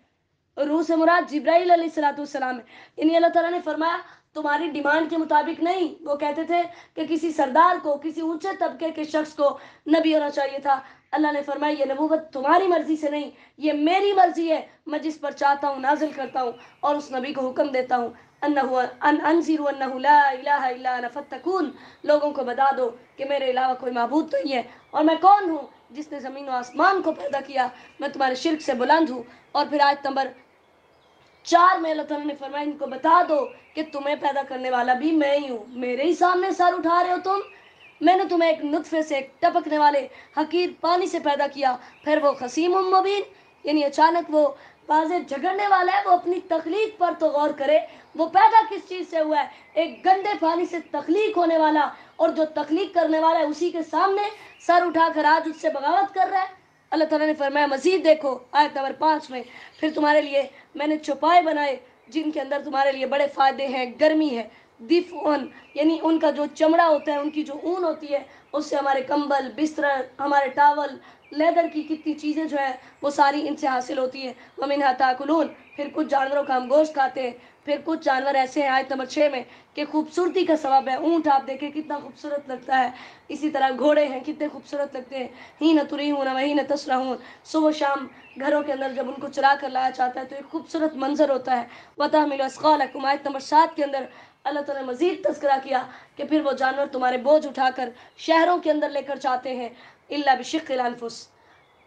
روح سے مراد جبرائیل علیہ السلام ہے. یعنی اللہ تعالیٰ نے فرمایا تمہاری ڈیمانڈ کے مطابق نہیں. وہ کہتے تھے کہ کسی سردار کو، کسی اونچے طبقے کے شخص کو نبی ہونا چاہیے تھا. اللہ نے فرمایا یہ نبوت تمہاری مرضی سے نہیں، یہ میری مرضی ہے، میں جس پر چاہتا ہوں نازل کرتا ہوں اور اس نبی کو حکم دیتا ہوں انذروا انہ لا الہ الا انا فاتقون، لوگوں کو بتا دو کہ میرے علاوہ کوئی معبود نہیں ہے اور میں کون ہوں جس نے زمین و آسمان کو پیدا کیا، میں تمہارے شرک سے بلند ہوں. اور پھر آیت نمبر 4 میں اللہ تعالیٰ نے فرمایا ان کو بتا دو کہ تمہیں پیدا کرنے والا بھی میں ہی ہوں، میرے ہی سامنے سر اٹھا رہے ہو تم. میں نے تمہیں ایک نطفے سے، ایک ٹپکنے والے حقیر پانی سے پیدا کیا، پھر وہ خصیم مبین، یعنی اچانک وہ واضح جھگڑنے والا ہے. وہ اپنی تخلیق پر تو غور کرے، وہ پیدا کس چیز سے ہوا ہے؟ ایک گندے پانی سے تخلیق ہونے والا، اور جو تخلیق کرنے والا ہے اسی کے سامنے سر اٹھا کر آج اس سے بغاوت کر رہا ہے. اللہ تعالیٰ نے فرمایا مزید دیکھو آیت نمبر 5 میں پھر تمہارے لیے میں نے چوپائے بنائے جن کے اندر تمہارے لیے بڑے فائدے ہیں، گرمی ہے. دفعن، یعنی ان کا جو چمڑا ہوتا ہے، ان کی جو اون ہوتی ہے، اس سے ہمارے کمبل، بستر، ہمارے ٹاول، لیدر کی کتنی چیزیں جو ہیں وہ ساری ان سے حاصل ہوتی ہیں. وَمِنْهَا تَأْكُلُونَ، پھر کچھ جانوروں کا ہم گوشت کھاتے ہیں. پھر کچھ جانور ایسے ہیں آیت نمبر 6 میں کہ خوبصورتی کا سبب ہے. اونٹ آپ دیکھیں کتنا خوبصورت لگتا ہے، اسی طرح گھوڑے ہیں کتنے خوبصورت لگتے ہیں. حین تریحون وحین تسرحون، صبح شام گھروں کے اندر جب ان کو چلا کر لایا جاتا ہے تو ایک خوبصورت منظر ہوتا ہے. وَتَحْمِلُ أَثْقَالَكُمْ، آیت نمبر 7 کے اندر اللہ تعالیٰ نے مزید تذکرہ کیا کہ پھر وہ جانور تمہارے بوجھ اٹھا کر شہروں کے اندر لے کر جاتے ہیں. إِلَّا بِشِقِّ الْأَنفُسِ،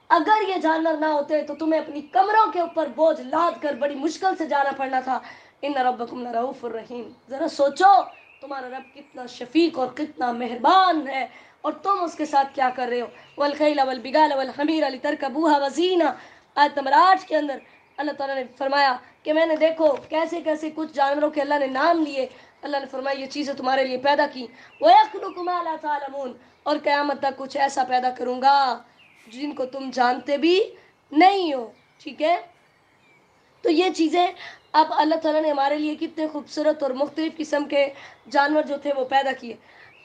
اگر یہ جانور نہ ہوتے تو تمہیں اپنی کمروں کے اوپر بوجھ لاد کر بڑی مشکل سے جانا پڑنا تھا. ان ربکم لرؤوف الرحیم، ذرا سوچو تمہارا رب کتنا شفیق اور کتنا مہربان ہے، اور تم اس کے ساتھ کیا کر رہے ہو. والخیل والبغال والحمیر لترکبوها وزینہ. آیت نمبر 8 کے اندر اللہ تعالیٰ نے فرمایا کہ میں نے دیکھو کیسے کیسے کچھ جانوروں کے اللہ نے نام لیے. اللہ نے فرمایا یہ چیزیں تمہارے لیے پیدا کی. وَيَخْلُقُ مَا لَا تَعْلَمُونَ، اور قیامت تک کچھ ایسا پیدا کروں گا جن کو تم جانتے بھی نہیں ہو. ٹھیک ہے، تو یہ چیزیں اب اللہ تعالیٰ نے ہمارے لیے کتنے خوبصورت اور مختلف قسم کے جانور جو تھے وہ پیدا کیے.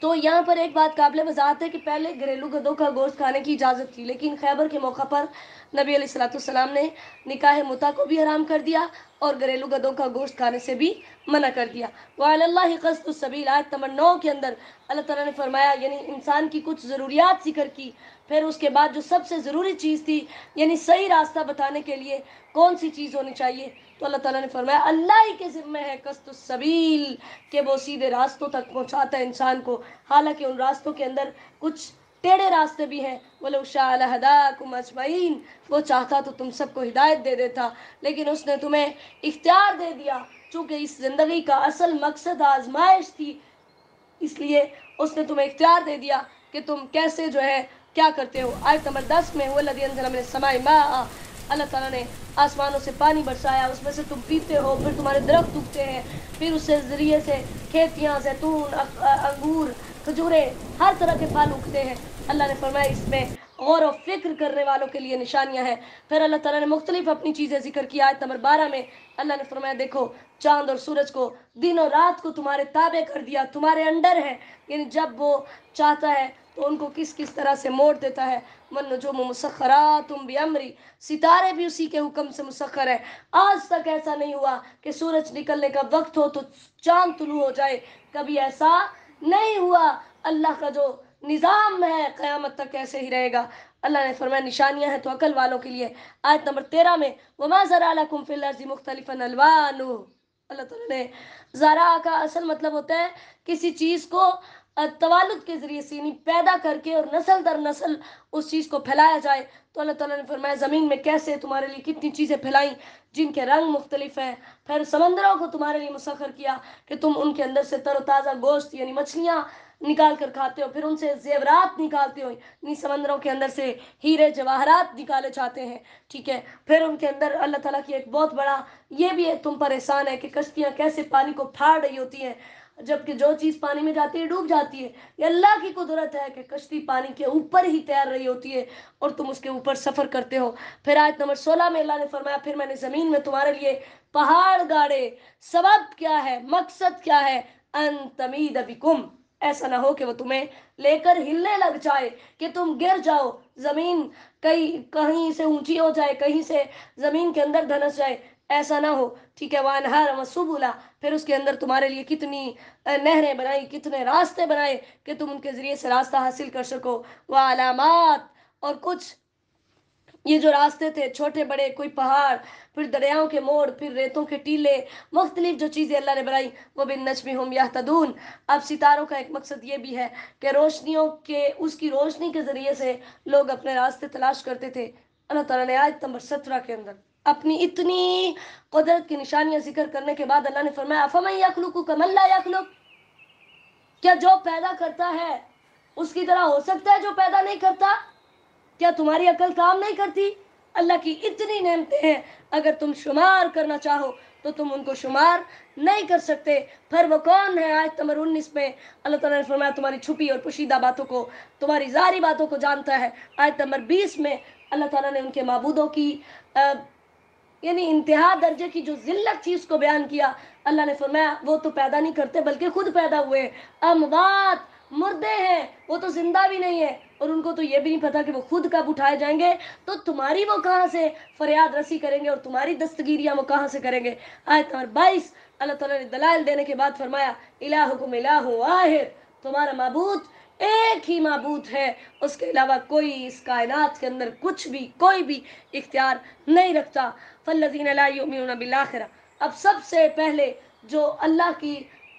تو یہاں پر ایک بات قابل وضاحت ہے کہ پہلے گھریلو گدوں کا گوشت کھانے کی اجازت تھی، لیکن خیبر کے موقع پر نبی علیہ الصلوۃ والسلام نے نکاح متع کو بھی حرام کر دیا اور گھریلو گدوں کا گوشت کھانے سے بھی منع کر دیا. وعلی اللہ قصد السبیل، آیت نمبر 9 کے اندر اللہ تعالیٰ نے فرمایا، یعنی انسان کی کچھ ضروریات ذکر کی، پھر اس کے بعد جو سب سے ضروری چیز تھی یعنی صحیح راستہ بتانے کے لیے کون سی چیز ہونی چاہیے، تو اللہ تعالیٰ نے فرمایا اللہ ہی کے ذمہ ہے قصد السبیل، کہ وہ سیدھے راستوں تک پہنچاتا ہے انسان کو. حالانکہ ان راستوں کے اندر کچھ ٹیڑھے راستے بھی ہیں. وَلَوْ شَاءَ لَهَدَاكُمْ أَجْمَعِينَ، وہ چاہتا تو تم سب کو ہدایت دے دیتا، لیکن اس نے تمہیں اختیار دے دیا. چونکہ اس زندگی کا اصل مقصد آزمائش تھی، اس لیے اس نے تمہیں اختیار دے دیا کہ تم کیسے جو ہے کیا کرتے ہو. آیت نمبر 10 میں وَالَّذِي أَنزَلَ مِنَ السَّمَاءِ مَاءً، اللہ تعالیٰ نے آسمانوں سے پانی برسایا، اس میں سے تم پیتے ہو، پھر تمہارے درخت اگتے ہیں، پھر اس سے ذریعے سے کھیتیاں، زیتون، انگور، کھجوریں، ہر طرح کے پھل اگتے ہیں. اللہ نے فرمایا اس میں غور و فکر کرنے والوں کے لیے نشانیاں ہیں. پھر اللہ تعالیٰ نے مختلف اپنی چیزیں ذکر کی. آیت نمبر 12 میں اللہ نے فرمایا دیکھو چاند اور سورج کو، دن اور رات کو تمہارے تابع کر دیا، تمہارے انڈر ہے، یعنی جب وہ چاہتا ہے تو ان کو کس کس طرح سے موڑ دیتا ہے. وَالنُّجُومُ مُسَخَّرَاتٌ بِأَمْرِهِ، ستارے بھی اسی کے حکم سے مسخر ہے. آج تک ایسا نہیں ہوا کہ سورج نکلنے کا وقت ہو تو چاند طلوع ہو جائے، کبھی ایسا نہیں ہوا. اللہ کا جو نظام ہے قیامت تک ایسے ہی رہے گا. اللہ نے فرمایا نشانیاں ہیں تو عقل والوں کے لیے. آیت نمبر 13 میں وَمَا زَرَعَ لَكُمْ فِي الْأَرْضِ مُخْتَلِفًا أَلْوَانُهُ، اللہ تعالیٰ نے زرع کا اصل مطلب ہوتا ہے کسی چیز کو توالد کے ذریعے سے، یعنی پیدا کر کے اور نسل در نسل اس چیز کو پھیلایا جائے. تو اللہ تعالیٰ نے فرمایا زمین میں کیسے تمہارے لیے کتنی چیزیں پھیلائیں جن کے رنگ مختلف ہیں. پھر سمندروں کو تمہارے لیے مسخر کیا کہ تم ان کے اندر سے تر و تازہ گوشت یعنی مچھلیاں نکال کر کھاتے ہو، پھر ان سے زیورات نکالتے ہو، یعنی سمندروں کے اندر سے ہیرے جواہرات نکالے جاتے ہیں. ٹھیک ہے، پھر ان کے اندر اللہ تعالیٰ کی ایک بہت بڑا یہ بھی تم پر احسان ہے کہ کشتیاں کیسے پانی کو پھاڑ رہی ہوتی ہیں، جبکہ جو چیز پانی میں جاتی ہے ڈوب جاتی ہے. یہ اللہ کی قدرت ہے کہ کشتی پانی کے اوپر ہی تیر رہی ہوتی ہے اور تم اس کے اوپر سفر کرتے ہو. پھر آیت نمبر 16 میں اللہ نے فرمایا پھر میں نے زمین میں تمہارے لیے پہاڑ گاڑے. سبب کیا ہے، مقصد کیا ہے؟ ان تمید بکم، ایسا نہ ہو کہ وہ تمہیں لے کر ہلنے لگ جائے، کہ تم گر جاؤ، زمین کہیں سے اونچی ہو جائے، کہیں سے زمین کے اندر دھنس جائے، ایسا نہ ہو. ٹھیک ہے، وَأَنْهَارًا وَسُبُلًا، پھر اس کے اندر تمہارے لیے کتنی نہریں بنائی، کتنے راستے بنائے کہ تم ان کے ذریعے سے راستہ حاصل کر سکو. وَعَلَامَاتٍ، اور کچھ یہ جو راستے تھے چھوٹے بڑے، کوئی پہاڑ، پھر دریاؤں کے موڑ، پھر ریتوں کے ٹیلے، مختلف جو چیزیں اللہ نے بنائی. وَبِالنَّجْمِ هُمْ يَهْتَدُونَ، اب ستاروں کا ایک مقصد یہ بھی ہے کہ روشنیوں کے، اس کی روشنی کے ذریعے سے لوگ اپنے راستے تلاش کرتے تھے. اللہ تعالیٰ نے آیت نمبر 17 کے اندر اپنی اتنی قدرت کی نشانیاں ذکر کرنے کے بعد اللہ نے فرمایا أَفَمَن يَخْلُقُ كَمَن لَّا يَخْلُقُ، کیا جو پیدا کرتا ہے اس کی طرح ہو سکتا ہے جو پیدا نہیں کرتا؟ کیا تمہاری عقل کام نہیں کرتی؟ اللہ کی اتنی نعمتیں ہیں، اگر تم شمار کرنا چاہو تو تم ان کو شمار نہیں کر سکتے. پھر وہ کون ہے؟ آیت نمبر 19 میں اللہ تعالیٰ نے فرمایا تمہاری چھپی اور پوشیدہ باتوں کو، تمہاری ظاہری باتوں کو جانتا ہے. آیت نمبر 20 میں اللہ تعالیٰ نے ان کے معبودوں کی یعنی انتہا درجے کی جو ذلت تھی اس کو بیان کیا. اللہ نے فرمایا وہ تو پیدا نہیں کرتے بلکہ خود پیدا ہوئے. اموات، مردے ہیں، وہ تو زندہ بھی نہیں ہے، اور ان کو تو یہ بھی نہیں پتا کہ وہ خود کب اٹھائے جائیں گے، تو تمہاری وہ کہاں سے فریاد رسی کریں گے اور تمہاری دستگیریاں وہ کہاں سے کریں گے. آیت نمبر 22 اللہ تعالیٰ نے دلائل دینے کے بعد فرمایا الہکم الہ واحد، تمہارا معبود ایک ہی معبود ہے، اس کے علاوہ کوئی اس کائنات کے اندر کچھ بھی کوئی بھی اختیار نہیں رکھتا. فالذین لا یؤمنون بالآخرہ، اب سب سے پہلے جو اللہ کی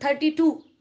32।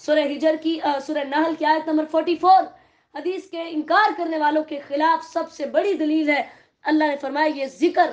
سورہ ہجر کی سورہ نحل کی آیت نمبر 44 حدیث کے انکار کرنے والوں کے خلاف سب سے بڑی دلیل ہے. اللہ نے فرمایا یہ ذکر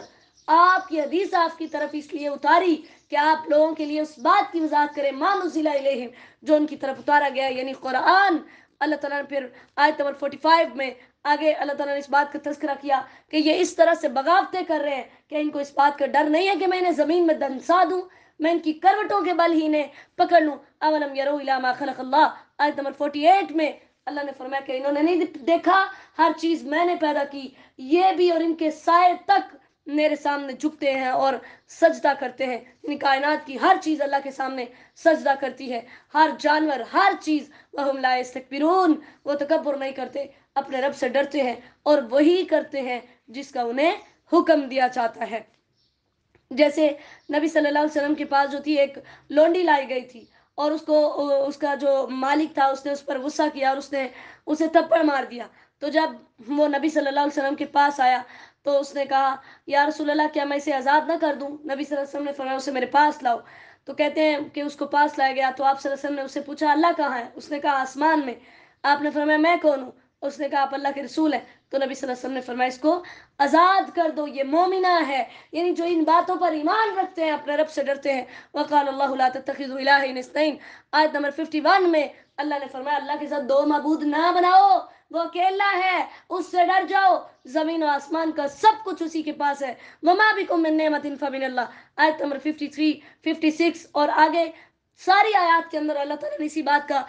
آپ کی حدیث آپ کی طرف اس لیے اتاری کہ آپ لوگوں کے لیے اس بات کی وضاحت کریں ما نزل الیہم جو ان کی طرف اتارا گیا یعنی قرآن. اللہ تعالیٰ نے پھر آیت نمبر 45 میں آگے اللہ تعالیٰ نے اس بات کا تذکرہ کیا کہ یہ اس طرح سے بغاوتیں کر رہے ہیں کہ ان کو اس بات کا ڈر نہیں ہے کہ میں انہیں زمین میں دنسا دوں, میں ان کی کروٹوں کے بل ہی انہیں پکڑ لوں. اولم یروا الی ما خلق اللہ آیت نمبر 48 میں اللہ نے فرمایا کہ انہوں نے نہیں دیکھا ہر چیز میں نے پیدا کی, یہ بھی اور ان کے سائے تک میرے سامنے جھکتے ہیں اور سجدہ کرتے ہیں. یعنی کائنات کی ہر چیز اللہ کے سامنے سجدہ کرتی ہے, ہر جانور ہر چیز. وہم لا یستکبرون وہ تکبر نہیں کرتے, اپنے رب سے ڈرتے ہیں اور وہی کرتے ہیں جس کا انہیں حکم دیا جاتا ہے. جیسے نبی صلی اللہ علیہ وسلم کے پاس جو تھی ایک لونڈی لائی گئی تھی اور اس کو اس کا جو مالک تھا اس نے اس پر غصہ کیا اور اس نے اسے تھپڑ مار دیا. تو جب وہ نبی صلی اللہ علیہ وسلم کے پاس آیا تو اس نے کہا یا رسول اللہ کیا میں اسے آزاد نہ کر دوں؟ نبی صلی اللہ علیہ وسلم نے فرمایا اسے میرے پاس لاؤ. تو کہتے ہیں کہ اس کو پاس لایا گیا تو آپ صلی اللہ علیہ وسلم نے اسے پوچھا اللہ کہاں ہے؟ اس نے کہا آسمان میں. آپ نے فرمایا میں کون ہوں؟ اس نے کہا آپ اللہ کے رسول ہیں. تو نبی صلی اللہ علیہ وسلم نے فرمایا اس کو آزاد کر دو, یہ مومنہ ہے, یعنی جو ان باتوں پر ایمان رکھتے ہیں اپنے رب سے ڈرتے ہیں. وقال اللہ لا تتخذوا الہین اثنین آیت نمبر 51 میں اللہ نے فرمایا اللہ کے ساتھ دو معبود نہ بناؤ, وہ اکیلا ہے, اس سے ڈر جاؤ. زمین و آسمان کا سب کچھ اسی کے پاس ہے. وما بکم من نعمت فمن اللہ آیت نمبر 53 56 اور آگے ساری آیات کے اندر اللہ تعالیٰ نے اسی بات کا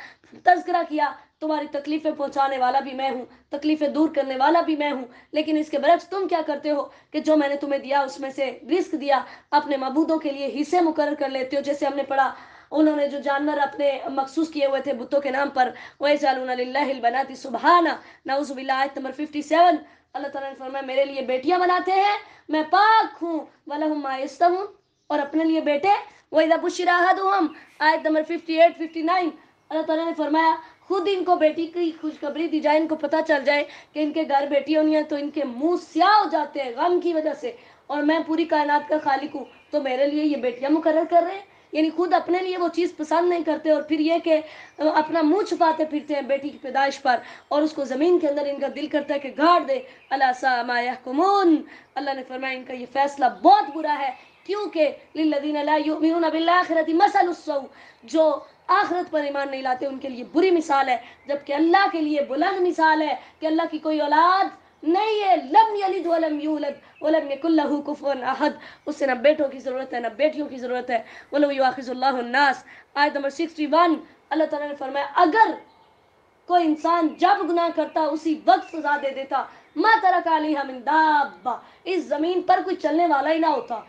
تذکرہ کیا. تمہاری تکلیفیں پہنچانے والا بھی میں ہوں, تکلیفیں دور کرنے والا بھی میں ہوں, لیکن اس کے برعکس تم کیا کرتے ہو کہ جو میں نے تمہیں دیا اس میں سے رزق دیا اپنے معبودوں کے لیے حصے مقرر کر لیتے ہو. جیسے ہم نے پڑھا انہوں نے جو جانور اپنے مخصوص کیے ہوئے تھے بتوں کے نام پر, وَيَجْعَلُونَ لِلَّهِ الْبَنَاتِ سُبْحَانَهُ نعوذ باللہ آیت نمبر 57 اللہ تعالیٰ نے فرمایا میرے لیے بیٹیاں بناتے ہیں, میں پاک ہوں. وَلَهُم مَا يَشْتَهُونَ اور اپنے لیے بیٹے. وَإِذَا بُشِّرَ أَحَدُهُمْ آیت نمبر 58 59 اللہ تعالیٰ نے فرمایا خود ان کو بیٹی کی خوشخبری دی جائے, ان کو پتہ چل جائے کہ ان کے گھر بیٹی ہونی ہے تو ان کے منہ سیاہ ہو جاتے ہیں غم کی وجہ سے, اور میں پوری کائنات کا خالق ہوں تو میرے لیے یہ بیٹیاں مقرر کر رہے ہیں. یعنی خود اپنے لیے وہ چیز پسند نہیں کرتے اور پھر یہ کہ اپنا منہ چھپاتے پھرتے ہیں بیٹی کی پیدائش پر, اور اس کو زمین کے اندر ان کا دل کرتا ہے کہ گاڑ دے. الا ساء ما يحكمون اللہ نے فرمایا ان کا یہ فیصلہ بہت برا ہے, کیونکہ للذین لا یؤمنون بالآخرۃ مثل السوء جو آخرت پر ایمان نہیں لاتے ان کے لیے بری مثال ہے, جبکہ اللہ کے لیے بلند مثال ہے کہ اللہ کی کوئی اولاد نہیں ہے. لم یلد ولم یولد ولم یکن لہ کفوا احد, اس سے نہ بیٹوں کی ضرورت ہے نہ بیٹیوں کی ضرورت ہے. ولو یؤاخذ اللہ الناس آیت نمبر 61 اللہ تعالیٰ نے فرمایا اگر کوئی انسان جب گناہ کرتا اسی وقت سزا دے دیتا ما ترک علیہا من دابہ اس زمین پر کوئی چلنے والا ہی نہ ہوتا.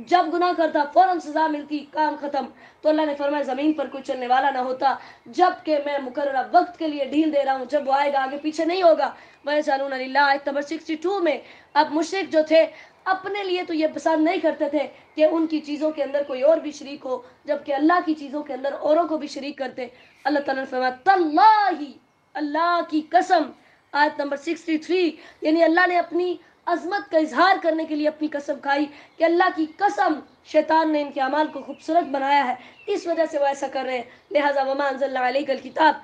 جب گناہ کرتا فوراً سزا ملتی, کام ختم. تو اللہ نے فرمایا زمین پر کوئی چلنے والا نہ ہوتا, جبکہ میں مقررہ وقت کے لیے ڈھیل دے رہا ہوں, جب وہ آئے گا آگے پیچھے نہیں ہوگا. وَيَجْعَلُونَ لِلَّهِ آیت نمبر 62 میں اب مشرک جو تھے اپنے لیے تو یہ پسند نہیں کرتے تھے کہ ان کی چیزوں کے اندر کوئی اور بھی شریک ہو, جبکہ اللہ کی چیزوں کے اندر اوروں کو بھی شریک کرتے. اللہ تعالیٰ نے فرمایا تاللہ اللہ کی قسم آیت نمبر 63 یعنی اللہ نے اپنی عظمت کا اظہار کرنے کے لیے اپنی قسم کھائی کہ اللہ کی قسم شیطان نے ان کے اعمال کو خوبصورت بنایا ہے, اس وجہ سے وہ ایسا کر رہے ہیں. لہٰذا وما انزلنا علیک الکتاب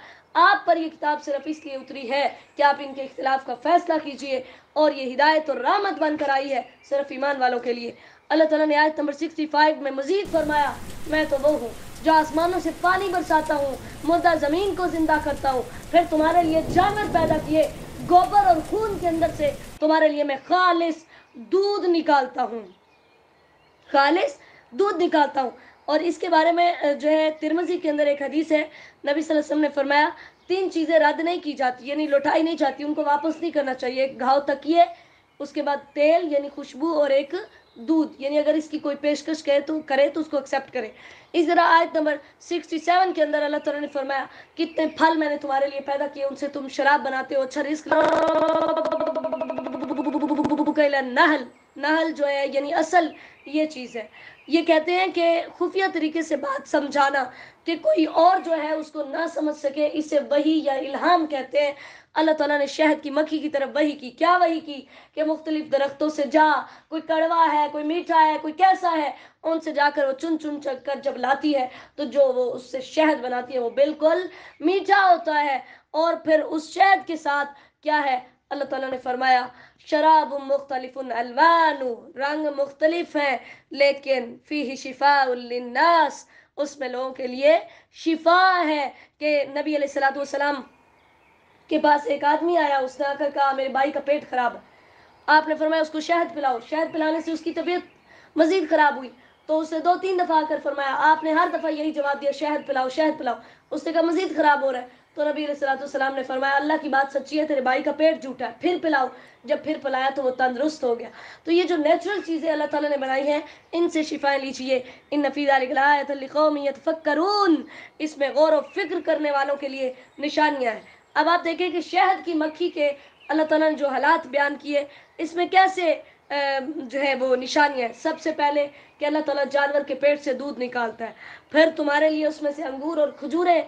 آپ پر یہ کتاب صرف اس لیے اتری ہے کہ آپ ان کے اختلاف کا فیصلہ کیجئے, اور یہ ہدایت اور رحمت بن کر آئی ہے صرف ایمان والوں کے لیے. اللہ تعالیٰ نے آیت نمبر 65 میں مزید فرمایا میں تو وہ ہوں جو آسمانوں سے پانی برساتا ہوں, مردہ زمین کو زندہ کرتا ہوں, پھر تمہارے لیے جانور پیدا کیے گوبر اور خون کے اندر سے, تمہارے لیے میں خالص دودھ نکالتا ہوں, خالص دودھ نکالتا ہوں. اور اس کے بارے میں جو ہے ترمذی کے اندر ایک حدیث ہے, نبی صلی اللہ علیہ وسلم نے فرمایا 3 چیزیں رد نہیں کی جاتی یعنی لوٹائی نہیں جاتی, ان کو واپس نہیں کرنا چاہیے. ایک گھاؤ تکیے, اس کے بعد تیل یعنی خوشبو, اور ایک دودھ یعنی اگر اس کی کوئی پیشکش کرے تو اس کو ایکسیپٹ کرے. اس طرح آیت نمبر 67 کے اندر اللہ تعالیٰ نے فرمایا کتنے پھل میں نے تمہارے لیے پیدا کیے, ان سے تم شراب بناتے ہو, اچھا رزق. نحل جو ہے یعنی اصل یہ چیز ہے. یہ کہتے ہیں کہ خفیہ طریقے سے بات سمجھانا کہ کوئی اور جو ہے اس کو نہ سمجھ سکے، اسے وحی یا الہام کہتے ہیں۔ اللہ تعالیٰ نے شہد کی مکھی کی طرف وحی کی، کیا وحی کی؟ کہ مختلف درختوں سے جا، کوئی کڑوا ہے، کوئی میٹھا ہے، کوئی کیسا ہے، ان سے جا کر وہ چن چن کر جب لاتی ہے تو جو وہ اس سے شہد بناتی ہے وہ بالکل میٹھا ہوتا ہے۔ اور پھر اس شہد کے ساتھ کیا ہے؟ اللہ تعالیٰ نے فرمایا شراب مختلف الوان، رنگ مختلف ہیں، لیکن فیہ شفاء للناس، اس میں لوگوں کے لیے شفا ہے۔ کہ نبی علیہ الصلوۃ والسلام کے پاس ایک آدمی آیا، اس نے آ کر کہا میرے بھائی کا پیٹ خراب ہے، آپ نے فرمایا اس کو شہد پلاؤ۔ شہد پلانے سے اس کی طبیعت مزید خراب ہوئی، تو اس نے 2-3 دفعہ آ کر فرمایا، آپ نے ہر دفعہ یہی جواب دیا شہد پلاؤ شہد پلاؤ، اس نے کہا مزید خراب ہو رہا ہے۔ تو نبی علیہ الصلوۃ والسلام نے فرمایا اللہ کی بات سچی ہے، تیرے بھائی کا پیٹ جھوٹا ہے، پھر پلاؤ۔ جب پھر پلایا تو وہ تندرست ہو گیا۔ تو یہ جو نیچرل چیزیں اللہ تعالیٰ نے بنائی ہیں، ان سے شفائیں لیجیے۔ ان فی ذلک لآیۃ لقوم یتفکرون، اس میں غور و فکر کرنے والوں کے لیے نشانیاں ہیں۔ اب آپ دیکھیں کہ شہد کی مکھی کے اللہ تعالیٰ نے جو حالات بیان کیے، اس میں کیسے جو ہے وہ نشانیاں ہیں۔ سب سے پہلے کہ اللہ تعالیٰ جانور کے پیٹ سے دودھ نکالتا ہے، پھر تمہارے لیے اس میں سے انگور اور کھجوریں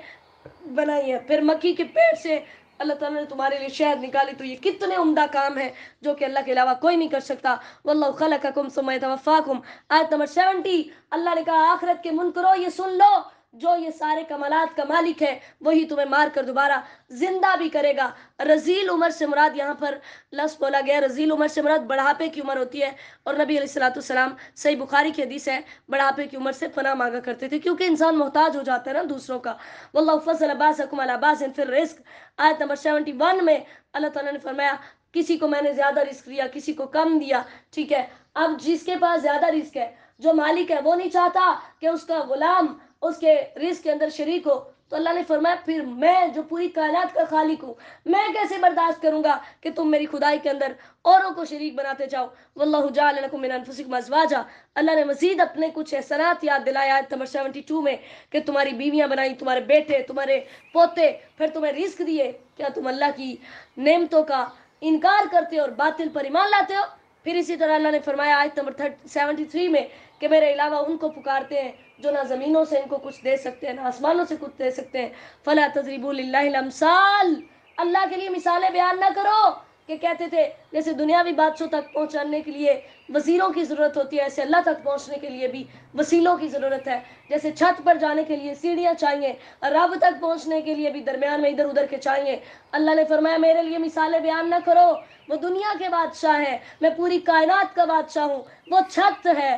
بنائی ہیں، پھر مکھی کے پیٹ سے اللہ تعالیٰ نے تمہارے لیے شہد نکالی۔ تو یہ کتنے عمدہ کام ہے جو کہ اللہ کے علاوہ کوئی نہیں کر سکتا۔ واللہ خلقکم ثم یتوفاکم، آیت نمبر 70۔ اللہ نے کہا آخرت کے منکرو یہ سن لو، جو یہ سارے کمالات کا مالک ہے وہی تمہیں مار کر دوبارہ زندہ بھی کرے گا۔ رزیل عمر سے مراد یہاں پر لفظ بولا گیا، رزیل عمر سے مراد بڑھاپے کی عمر ہوتی ہے، اور نبی علیہ الصلوۃ والسلام صحیح بخاری کی حدیث ہے بڑھاپے کی عمر سے پناہ مانگا کرتے تھے، کیونکہ انسان محتاج ہو جاتا ہے نا دوسروں کا۔ واللہ فضل بعضکم علی بعض فی الرزق، آیت نمبر 71 میں اللہ تعالیٰ نے فرمایا کسی کو میں نے زیادہ رزق دیا، کسی کو کم دیا، ٹھیک ہے۔ اب جس کے پاس زیادہ رزق ہے، جو مالک ہے، وہ نہیں چاہتا کہ اس کا غلام اس کے رزق کے اندر شریک ہو، تو اللہ نے فرمایا پھر میں جو پوری کائنات کا خالق ہوں، میں کیسے برداشت کروں گا کہ تم میری خدائی کے اندر اوروں کو شریک بناتے جاؤ۔ واللہ جعل لکم من انفسکم ازواجا، اللہ نے مزید اپنے کچھ احسانات یاد دلائے آیت نمبر 72 میں کہ تمہاری بیویاں بنائی، تمہارے بیٹے، تمہارے پوتے، پھر تمہیں رزق دیے۔ کیا تم اللہ کی نعمتوں کا انکار کرتے ہو اور باطل پر ایمان لاتے ہو؟ پھر اسی طرح اللہ نے فرمایا آیت نمبر 73 میں کہ میرے علاوہ ان کو پکارتے ہیں جو نہ زمینوں سے ان کو کچھ دے سکتے ہیں، نہ آسمانوں سے کچھ دے سکتے ہیں۔ فلا تضربوا للہ الامثال، اللہ کے لیے مثالیں بیان نہ کرو کہ کہتے تھے جیسے دنیاوی بادشاہوں تک پہنچانے کے لیے وزیروں کی ضرورت ہوتی ہے، ایسے اللہ تک پہنچنے کے لیے بھی وسیلوں کی ضرورت ہے۔ جیسے چھت پر جانے کے لیے سیڑھیاں چاہیے، رب تک پہنچنے کے لیے بھی درمیان میں ادھر ادھر کے چاہیے۔ اللہ نے فرمایا میرے لیے مثالیں بیان نہ کرو، وہ دنیا کے بادشاہ ہے، میں پوری کائنات کا بادشاہ ہوں، وہ چھت ہے،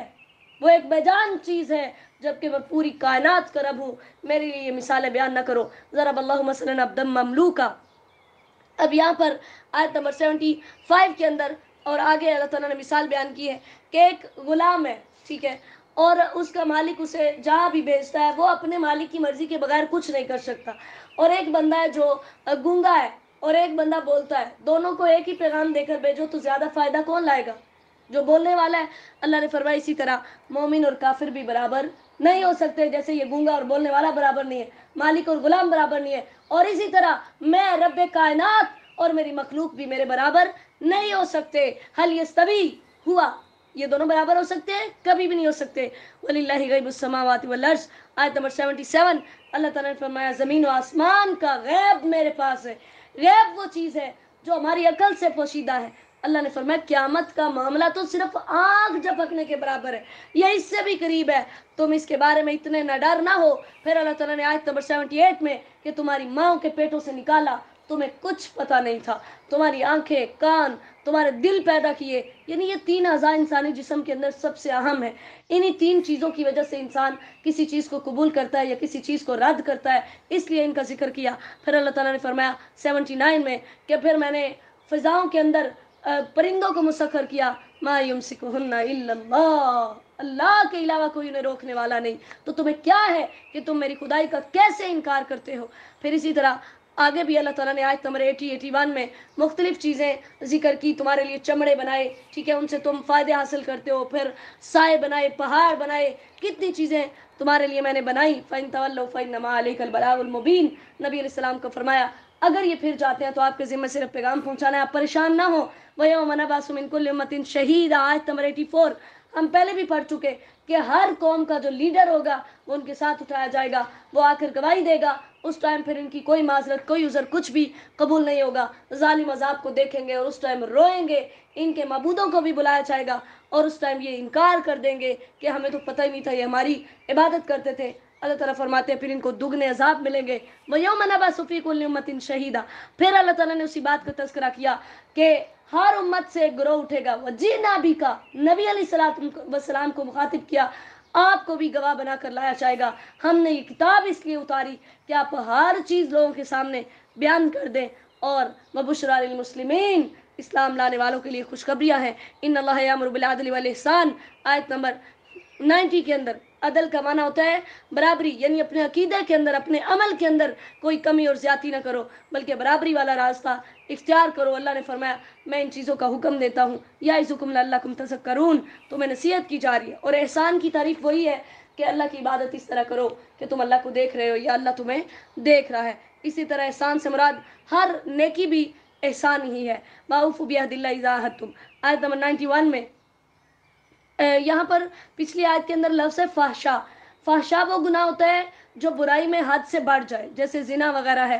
وہ ایک بے جان چیز ہے، جبکہ میں پوری کائنات کا رب ہوں، میرے لیے یہ مثالیں بیان نہ کرو۔ ضرب اللہ مثلا عبدا مملوکا، اب یہاں پر آیت نمبر 75 کے اندر اور آگے اللہ تعالیٰ نے مثال بیان کی ہے کہ ایک غلام ہے، ٹھیک ہے، اور اس کا مالک اسے جہاں بھی بھیجتا ہے وہ اپنے مالک کی مرضی کے بغیر کچھ نہیں کر سکتا۔ اور ایک بندہ ہے جو گونگا ہے اور ایک بندہ بولتا ہے، دونوں کو ایک ہی پیغام دے کر بھیجو تو زیادہ فائدہ کون لائے گا؟ جو بولنے والا ہے۔ اللہ نے فرمایا اسی طرح مومن اور کافر بھی برابر نہیں ہو سکتے، جیسے یہ گونگا اور بولنے والا برابر نہیں ہے، مالک اور غلام برابر نہیں ہے، اور اسی طرح میں رب کائنات اور میری مخلوق بھی میرے برابر نہیں ہو سکتے۔ حل یستوی ہوا، یہ دونوں برابر ہو سکتے ہیں؟ کبھی بھی نہیں ہو سکتے۔ وَلِلَّهِ غیب السماوات والارض، آیت نمبر 77، اللہ تعالیٰ نے فرمایا زمین و آسمان کا غیب میرے پاس ہے۔ غیب وہ چیز ہے جو ہماری عقل سے پوشیدہ ہے۔ اللہ نے فرمایا قیامت کا معاملہ تو صرف آنکھ جھپکنے کے برابر ہے، یہ اس سے بھی قریب ہے، تم اس کے بارے میں اتنے نہ ڈر نہ ہو۔ پھر اللہ تعالیٰ نے آیت نمبر 78 میں کہ تمہاری ماں کے پیٹوں سے نکالا، تمہیں کچھ پتہ نہیں تھا، تمہاری آنکھیں، کان، تمہارے دل پیدا کیے، یعنی یہ 3 اعضاء انسانی جسم کے اندر سب سے اہم ہے۔ انہی 3 چیزوں کی وجہ سے انسان کسی چیز کو قبول کرتا ہے یا کسی چیز کو رد کرتا ہے، اس لیے ان کا ذکر کیا۔ پھر اللہ تعالیٰ نے فرمایا 79 میں کہ پھر میں نے فضاؤں کے اندر پرندوں کو مسخر کیا، ما یمسکہن الا اللہ، اللہ کے علاوہ کوئی انہیں روکنے والا نہیں، تو تمہیں کیا ہے کہ تم میری خدائی کا کیسے انکار کرتے ہو؟ پھر اسی طرح آگے بھی اللہ تعالیٰ نے آیت نمبر 81 میں مختلف چیزیں ذکر کی، تمہارے لیے چمڑے بنائے، ٹھیک ہے، ان سے تم فائدے حاصل کرتے ہو، پھر سائے بنائے، پہاڑ بنائے، کتنی چیزیں تمہارے لیے میں نے بنائی۔ فَإِن تَوَلَّوْا فَإِنَّمَا عَلَيْكَ الْبَلَاغُ الْمُبِينُ، نبی علیہ السلام کو فرمایا اگر یہ پھر جاتے ہیں تو آپ کے ذمہ صرف پیغام پہنچانا ہے، آپ پریشان نہ ہو۔ وَيَوْمَ نَبْعَثُ مِن كُلِّ أُمَّةٍ شَهِيدًا، آیت نمبر 84، ہم پہلے بھی پڑھ چکے کہ ہر قوم کا جو لیڈر ہوگا وہ ان کے ساتھ اٹھایا جائے گا, وہ آ کر گواہی دے گا. اس ٹائم پھر ان کی کوئی معذرت, کوئی عذر, کچھ بھی قبول نہیں ہوگا. ظالم عذاب کو دیکھیں گے اور اس ٹائم روئیں گے. ان کے معبودوں کو بھی بلایا جائے گا اور اس ٹائم یہ انکار کر دیں گے کہ ہمیں تو پتہ ہی نہیں تھا یہ ہماری عبادت کرتے تھے. اللہ تعالیٰ فرماتے ہیں پھر ان کو دگنے عذاب ملیں گے. وَيَوْمَ نَبْعَثُ فِي كُلِّ أُمَّةٍ شَهِيدًا. پھر اللہ تعالیٰ نے اسی بات کا تذکرہ کیا کہ ہر امت سے ایک گروہ اٹھے گا. وَجِئْنَا بِكَ, نبی علیہ السلام کو مخاطب کیا, آپ کو بھی گواہ بنا کر لایا جائے گا. ہم نے یہ کتاب اس لیے اتاری کہ آپ ہر چیز لوگوں کے سامنے بیان کر دیں. اور وَبُشْرَىٰ لِلْمُسْلِمِينَ, اسلام لانے والوں کے لیے خوشخبریاں ہیں. ان اللہ یامر بالعدل والاحسان, آیت نمبر 90 کے اندر. عدل کا معنی ہوتا ہے برابری, یعنی اپنے عقیدے کے اندر, اپنے عمل کے اندر کوئی کمی اور زیادتی نہ کرو بلکہ برابری والا راستہ اختیار کرو. اللہ نے فرمایا میں ان چیزوں کا حکم دیتا ہوں. یعظکم لعلکم تذکرون, تمہیں نصیحت کی جا رہی ہے. اور احسان کی تعریف وہی ہے کہ اللہ کی عبادت اس طرح کرو کہ تم اللہ کو دیکھ رہے ہو یا اللہ تمہیں دیکھ رہا ہے. اسی طرح احسان سے مراد ہر نیکی بھی احسان ہی ہے. وَأَوْفُوا بِعَهْدِ اللَّهِ إِذَا عَاهَدتُّمْ, آیت نمبر 91 میں. یہاں پر پچھلی آیت کے اندر لفظ ہے فحشا. فحشا وہ گناہ ہوتا ہے جو برائی میں حد سے بڑھ جائے, جیسے زنا وغیرہ ہے.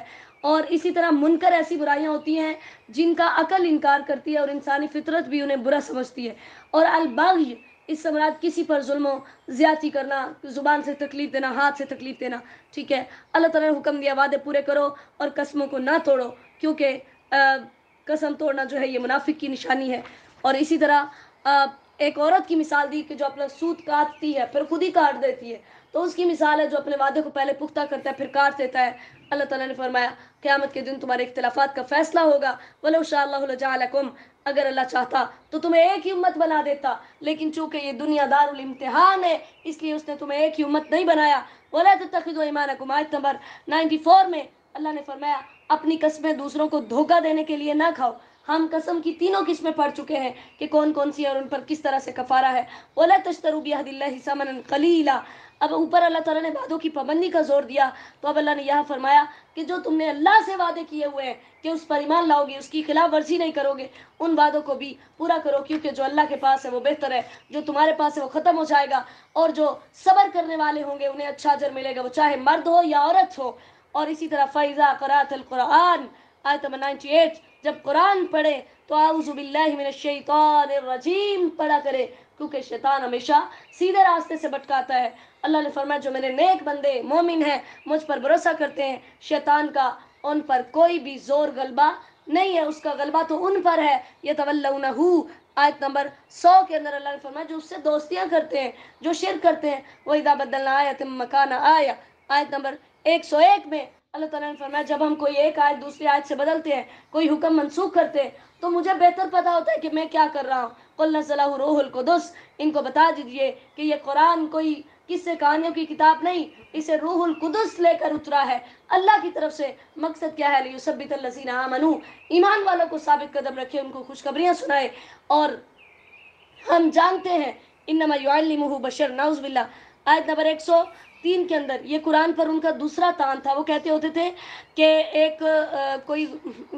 اور اسی طرح منکر ایسی برائیاں ہوتی ہیں جن کا عقل انکار کرتی ہے اور انسانی فطرت بھی انہیں برا سمجھتی ہے. اور البغی, اس سے مراد کسی پر ظلم و زیادتی کرنا, زبان سے تکلیف دینا, ہاتھ سے تکلیف دینا. ٹھیک ہے, اللہ تعالیٰ نے حکم دیا وعدے پورے کرو اور قسموں کو نہ توڑو, کیونکہ قسم توڑنا جو ہے یہ منافق کی نشانی ہے. اور اسی طرح ایک عورت کی مثال دی کہ جو اپنا سوت کاٹتی ہے پھر خود ہی کاٹ دیتی ہے, تو اس کی مثال ہے جو اپنے وعدے کو پہلے پختہ کرتا ہے پھر کاٹ دیتا ہے. اللہ تعالیٰ نے فرمایا قیامت کے دن تمہارے اختلافات کا فیصلہ ہوگا. وَلَوْ شَاءَ اللَّهُ لَجَعَلَكُمْ, اگر اللہ چاہتا تو تمہیں ایک ہی امت بنا دیتا, لیکن چونکہ یہ دنیا دار الامتحان ہے اس لیے اس نے تمہیں ایک ہی امت نہیں بنایا. وَلَا تَتَّخِذُوا أَيْمَانَكُمْ, آیت نمبر 94 میں اللہ نے فرمایا اپنی قسمیں دوسروں کو دھوکہ دینے کے لیے نہ کھاؤ. ہم قسم کی تینوں قسمیں پڑھ چکے ہیں کہ کون کون سی اور ان پر کس طرح سے کفارہ ہے. وَلَا تَشْتَرُوا بِعَهْدِ اللَّهِ ثَمَنًا قَلِيلًا. اب اوپر اللہ تعالیٰ نے وعدوں کی پابندی کا زور دیا, تو اب اللہ نے یہاں فرمایا کہ جو تم نے اللہ سے وعدے کیے ہوئے ہیں کہ اس پر ایمان لاؤ گے, اس کی خلاف ورزی نہیں کرو گے, ان وعدوں کو بھی پورا کرو, کیونکہ جو اللہ کے پاس ہے وہ بہتر ہے, جو تمہارے پاس ہے وہ ختم ہو جائے گا. اور جو صبر کرنے والے ہوں گے انہیں اچھا اجر ملے گا, وہ چاہے مرد ہو یا عورت ہو. اور اسی طرح فَإِذَا قَرَأْتَ الْقُرْآنَ, آیت نمبر 98, جب قرآن پڑھے تو اعوذ باللہ من الشیطان الرجیم پڑھا کرے, کیونکہ شیطان ہمیشہ سیدھے راستے سے بھٹکاتا ہے. اللہ نے فرمایا جو میرے نیک بندے مومن ہیں مجھ پر بھروسہ کرتے ہیں, شیطان کا ان پر کوئی بھی زور غلبہ نہیں ہے, اس کا غلبہ تو ان پر ہے. یتولونہ, آیت نمبر 100 کے اندر اللہ نے فرمایا جو اس سے دوستیاں کرتے ہیں, جو شرک کرتے ہیں. وَإِذَا بَدَّلْنَا آیَةً مَّكَانَ آیَةٍ, آیت نمبر 101 میں اللہ تعالیٰ نے فرمایا جب ہم کوئی ایک آیت دوسری آیت سے بدلتے ہیں, کوئی حکم منسوخ کرتے ہیں, تو مجھے بہتر پتہ ہوتا ہے کہ میں کیا کر رہا ہوں. قُلْ نَزَّلَهُ روح القدس, ان کو بتا دیجئے کہ یہ قرآن کوئی قصے کہانیوں کی کتاب نہیں, اسے روح القدس لے کر اترا ہے اللہ کی طرف سے. مقصد کیا ہے؟ لِيُثَبِّتَ الَّذِينَ آمَنُوا, ایمان والوں کو ثابت قدم رکھے, ان کو خوشخبریاں سنائے. اور ہم جانتے ہیں انما يعلمه بشر, نعوذ باللہ, آیت نمبر 103 کے اندر. یہ قرآن پر ان کا دوسرا تان تھا. وہ کہتے ہوتے تھے کہ ایک کوئی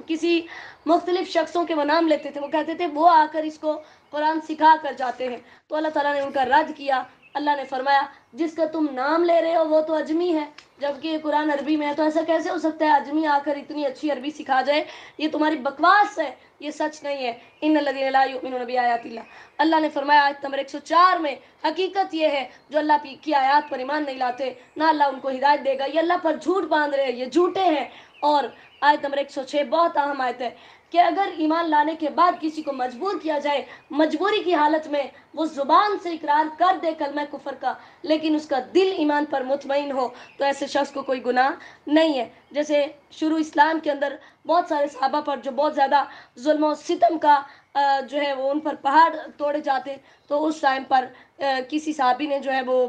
کسی مختلف شخصوں کے وہ نام لیتے تھے, وہ کہتے تھے وہ آ کر اس کو قرآن سکھا کر جاتے ہیں. تو اللہ تعالیٰ نے ان کا رد کیا. اللہ نے فرمایا جس کا تم نام لے رہے ہو وہ تو اجمی ہے, جبکہ یہ قرآن عربی میں ہے, تو ایسا کیسے ہو سکتا ہے اجمی آ کر اتنی اچھی عربی سکھا جائے؟ یہ تمہاری بکواس ہے, یہ سچ نہیں ہے. ان الذین لا یؤمنون بآیات اللہ, اللہ نے فرمایا آیت نمبر 104 میں حقیقت یہ ہے جو اللہ کی آیات پر ایمان نہیں لاتے نہ اللہ ان کو ہدایت دے گا, یہ اللہ پر جھوٹ باندھ رہے ہیں, یہ جھوٹے ہیں. اور آیت نمبر 106 بہت اہم آیت ہے کہ اگر ایمان لانے کے بعد کسی کو مجبور کیا جائے, مجبوری کی حالت میں وہ زبان سے اقرار کر دے کلمہ کفر کا, لیکن اس کا دل ایمان پر مطمئن ہو, تو ایسے شخص کو کوئی گناہ نہیں ہے. جیسے شروع اسلام کے اندر بہت سارے صحابہ پر جو بہت زیادہ ظلم و ستم کا جو ہے وہ ان پر پہاڑ توڑے جاتے, تو اس ٹائم پر کسی صحابی نے جو ہے وہ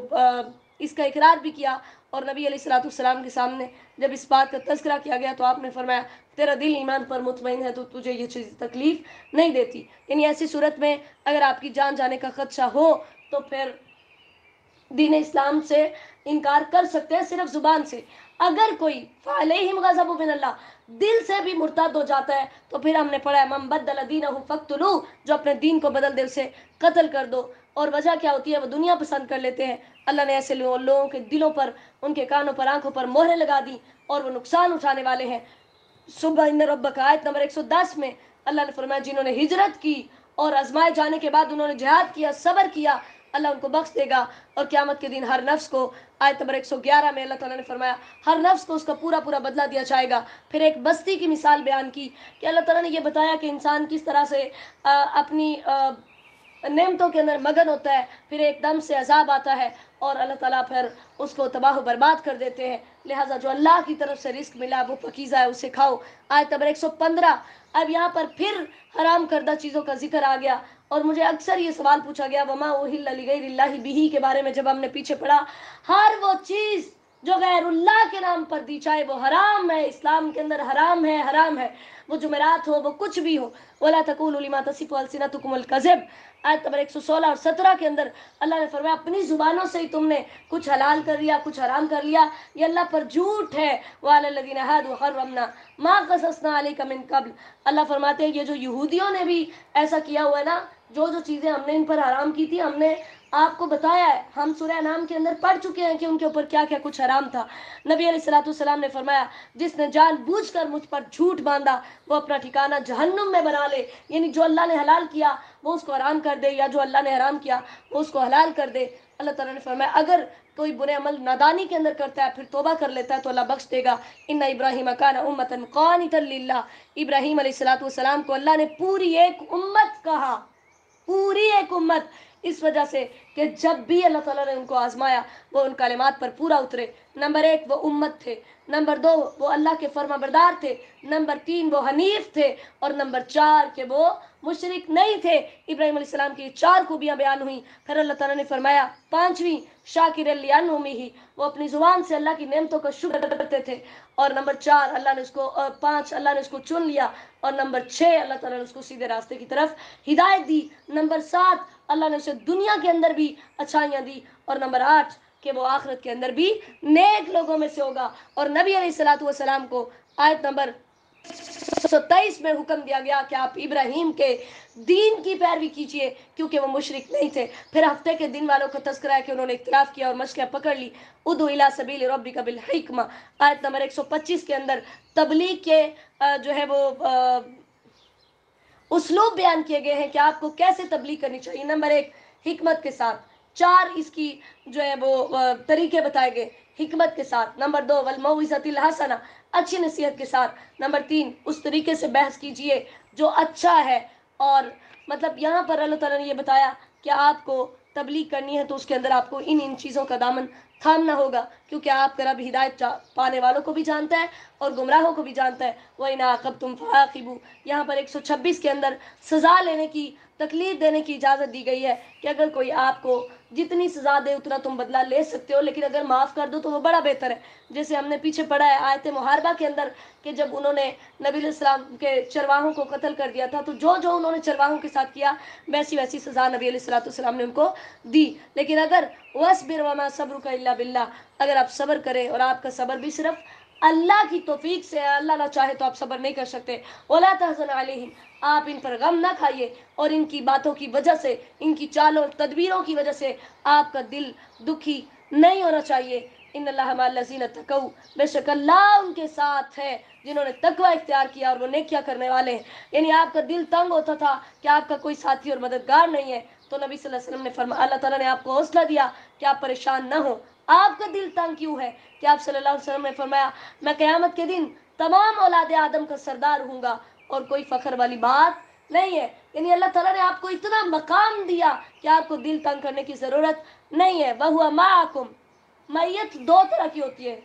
اس کا اقرار بھی کیا, اور نبی علیہ الصلوۃ والسلام کے سامنے جب اس بات کا تذکرہ کیا گیا تو آپ نے فرمایا تیرا دل ایمان پر مطمئن ہے تو تجھے یہ چیز تکلیف نہیں دیتی. یعنی ایسی صورت میں اگر آپ کی جان جانے کا خدشہ ہو تو پھر دین اسلام سے انکار کر سکتے ہیں صرف زبان سے. اگر کوئی فعلیہم غضب من اللہ, دل سے بھی مرتد ہو جاتا ہے تو پھر ہم نے پڑھا ہے من بدل دینہ فقتلو، جو اپنے دین کو بدل دے اسے قتل کر دو. اور وجہ کیا ہوتی ہے؟ وہ دنیا پسند کر لیتے ہیں. اللہ نے ایسے لوگوں کے دلوں پر، ان کے کانوں پر، آنکھوں پر مہریں لگا دی اور وہ نقصان اٹھانے والے ہیں. صبح ان ربک آیت نمبر 110 میں اللہ نے فرمایا جنہوں نے ہجرت کی اور آزمائے جانے کے بعد انہوں نے جہاد کیا، صبر کیا، اللہ ان کو بخش دے گا. اور قیامت کے دن ہر نفس کو، آیت نمبر 111 میں اللہ تعالیٰ نے فرمایا ہر نفس کو اس کا پورا پورا بدلہ دیا جائے گا. پھر ایک بستی کی مثال بیان کی کہ اللہ تعالیٰ نے یہ بتایا کہ انسان کس طرح سے اپنی نعمتوں کے اندر مگن ہوتا ہے، پھر ایک دم سے عذاب آتا ہے اور اللہ تعالیٰ پھر اس کو تباہ و برباد کر دیتے ہیں. لہٰذا جو اللہ کی طرف سے رزق ملا وہ پکیزہ ہے، اسے کھاؤ. آیت نمبر 115. اب یہاں پر پھر حرام کردہ چیزوں کا ذکر آ گیا اور مجھے اکثر یہ سوال پوچھا گیا وما اہل لغیر اللہ بہ کے بارے میں جب ہم نے پیچھے پڑھا، ہر وہ چیز جو غیر اللہ کے نام پر دی، چاہے وہ حرام ہے، اسلام کے اندر حرام ہے، حرام ہے، وہ جمعرات ہو، وہ کچھ بھی ہو. ولا تقولوا لما تصف السنتکم الکذب، آیت نمبر 116 اور 17 کے اندر اللہ نے فرمایا اپنی زبانوں سے ہی تم نے کچھ حلال کر لیا، کچھ حرام کر لیا، یہ اللہ پر جھوٹ ہے. وعلی الذین ہادوا حرمنا ما قصصنا علیک من قبل، اللہ فرماتے ہیں یہ جو یہودیوں نے بھی ایسا کیا ہوا ہے نا، جو جو چیزیں ہم نے ان پر حرام کی تھی ہم نے آپ کو بتایا ہے. ہم سورہ انعام کے اندر پڑھ چکے ہیں کہ ان کے اوپر کیا کیا کچھ حرام تھا. نبی علیہ السلام نے فرمایا جس نے جان بوجھ کر مجھ پر جھوٹ باندھا وہ اپنا ٹھکانہ جہنم میں بنا لے. یعنی جو اللہ نے حلال کیا وہ اس کو حرام کر دے، یا جو اللہ نے حرام کیا وہ اس کو حلال کر دے. اللہ تعالیٰ نے فرمایا اگر کوئی برے عمل نادانی کے اندر کرتا ہے پھر توبہ کر لیتا ہے تو اللہ بخش دے گا. ان ابراہیم کان امۃ قانتا للہ، ابراہیم علیہ السلام کو اللہ نے پوری ایک امت کہا، پوری ایک امت، اس وجہ سے کہ جب بھی اللہ تعالیٰ نے ان کو آزمایا وہ ان کلمات پر پورا اترے. نمبر 1 وہ امت تھے، نمبر 2 وہ اللہ کے فرما بردار تھے، نمبر 3 وہ حنیف تھے، اور نمبر 4 کہ وہ مشرک نہیں تھے. ابراہیم علیہ السلام کی 4 خوبیاں بیان ہوئیں. پھر اللہ تعالیٰ نے فرمایا 5ویں شاکر لانعمہ، وہ اپنی زبان سے اللہ کی نعمتوں کا شکر کرتے تھے. اور نمبر 4 اللہ نے اس کو 5 اللہ نے اس کو چن لیا، اور نمبر 6 اللہ تعالیٰ نے اس کو سیدھے راستے کی طرف ہدایت دی. نمبر 7 اللہ نے اسے دنیا کے اندر بھی اچھائیاں دی، اور نمبر 8 کہ وہ آخرت کے اندر بھی نیک لوگوں میں سے ہوگا. اور نبی علیہ السلام کو آیت نمبر 123 میں حکم دیا گیا کہ آپ ابراہیم کے دین کی پیروی کیجئے کیونکہ وہ مشرک نہیں تھے. پھر ہفتے کے دن والوں کا تذکرہ ہے کہ انہوں نے اختلاف کیا اور مچھلیاں پکڑ لی. ادعو الی سبیل ربک بالحکمہ، آیت نمبر 125 کے اندر تبلیغ کے جو ہے وہ اسلوب بیان کیے گئے ہیں کہ آپ کو کیسے تبلیغ کرنی چاہیے. نمبر 1 حکمت کے ساتھ، 4 اس کی جو ہے وہ طریقے بتائے گئے حکمت کے ساتھ. نمبر 2 والموعظۃ الحسنہ، اچھی نصیحت کے ساتھ. نمبر 3 اس طریقے سے بحث کیجئے جو اچھا ہے. اور مطلب یہاں پر اللہ تعالیٰ نے یہ بتایا کہ آپ کو تبلیغ کرنی ہے تو اس کے اندر آپ کو ان چیزوں کا دامن تھامنا ہوگا کیونکہ آپ کا رب ہدایت پانے والوں کو بھی جانتا ہے اور گمراہوں کو بھی جانتا ہے. وَإِنْ عَاقَبْتُمْ فَعَاقِبُوا، یہاں پر 126 کے اندر سزا لینے کی، تکلیف دینے کی اجازت دی گئی ہے کہ اگر کوئی آپ کو جتنی سزا دے اتنا تم بدلہ لے سکتے ہو، لیکن اگر معاف کر دو تو وہ بڑا بہتر ہے. جیسے ہم نے پیچھے پڑھا ہے آیت محاربہ کے اندر کہ جب انہوں نے نبی علیہ السلام کے چرواہوں کو قتل کر دیا تھا تو جو جو انہوں نے چرواہوں کے ساتھ کیا ویسی ویسی سزا نبی علیہ السلام نے ان کو دی. لیکن اگر وَاصْبِرْ وَمَا صَبْرُكَ إِلَّا بِاللَّهِ، اگر آپ صبر کریں اور آپ کا صبر بھی صرف اللہ کی توفیق سے، اللہ نہ چاہے تو آپ صبر نہیں کر سکتے. وَلَا تَحْزَنْ عَلَيْهِمْ، آپ ان پر غم نہ کھائیے اور ان کی باتوں کی وجہ سے، ان کی چالوں تدبیروں کی وجہ سے آپ کا دل دکھی نہیں ہونا چاہیے. ان اللہ مع الذین اتقوا، بے شک اللہ ان کے ساتھ ہے جنہوں نے تقوی اختیار کیا اور وہ نیکیاں کرنے والے ہیں. یعنی آپ کا دل تنگ ہوتا تھا کہ آپ کا کوئی ساتھی اور مددگار نہیں ہے تو نبی صلی اللہ علیہ وسلم نے فرمایا، اللہ تعالیٰ نے آپ کو حوصلہ دیا کہ آپ پریشان نہ ہو. آپ کا دل تنگ کیوں ہے کہ آپ صلی اللہ علیہ وسلم نے فرمایا میں قیامت کے دن تمام اولاد آدم کا سردار ہوں گا اور کوئی فخر والی بات نہیں ہے. یعنی اللہ تعالیٰ نے آپ کو اتنا مقام دیا کہ آپ کو دل تنگ کرنے کی ضرورت نہیں ہے. وَهُوَ مَعَكُمْ، معیت 2 طرح کی ہوتی ہے.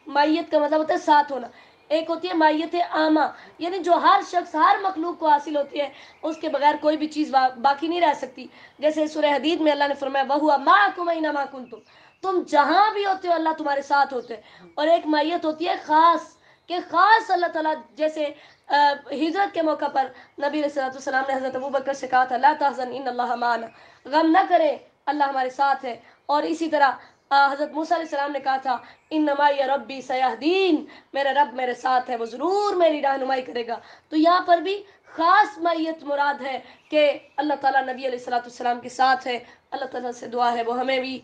معیت کا مطلب ہوتا ہے ساتھ ہونا. ایک ہوتی ہے معیت عامہ، یعنی جو ہر شخص ہر مخلوق کو حاصل ہوتی ہے، اس کے بغیر کوئی بھی چیز باقی نہیں رہ سکتی. جیسے سورہ حدید میں اللہ نے فرمایا وَهُوَ مَعَكُمْ أَيْنَمَا كُنْتُمْ، تم جہاں بھی ہوتے ہو اللہ تمہارے ساتھ ہوتے ہیں. اور ایک معیت ہوتی ہے خاص، کہ خاص اللہ تعالیٰ جیسے ہجرت کے موقع پر نبی علیہ السلام نے حضرت ابوبکر سے کہا تھا لا تحزن ان اللہ معنا، غم نہ کرے اللہ ہمارے ساتھ ہے. اور اسی طرح حضرت موسیٰ علیہ السلام نے کہا تھا انما یا ربی سیہدین، میرا رب میرے ساتھ ہے، وہ ضرور میری رہنمائی کرے گا. تو یہاں پر بھی خاص معیت مراد ہے کہ اللہ تعالیٰ نبی علیہ السلام کے ساتھ ہے. اللہ تعالیٰ سے دعا ہے وہ ہمیں بھی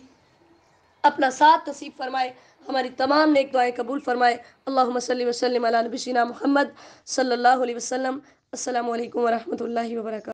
اپنا ساتھ نصیب فرمائے، ہماری تمام نیک دعائیں قبول فرمائے. اللہم صلی وسلم علی نبینا محمد صلی اللہ علیہ وسلم. السلام علیکم ورحمۃ اللہ وبرکاتہ.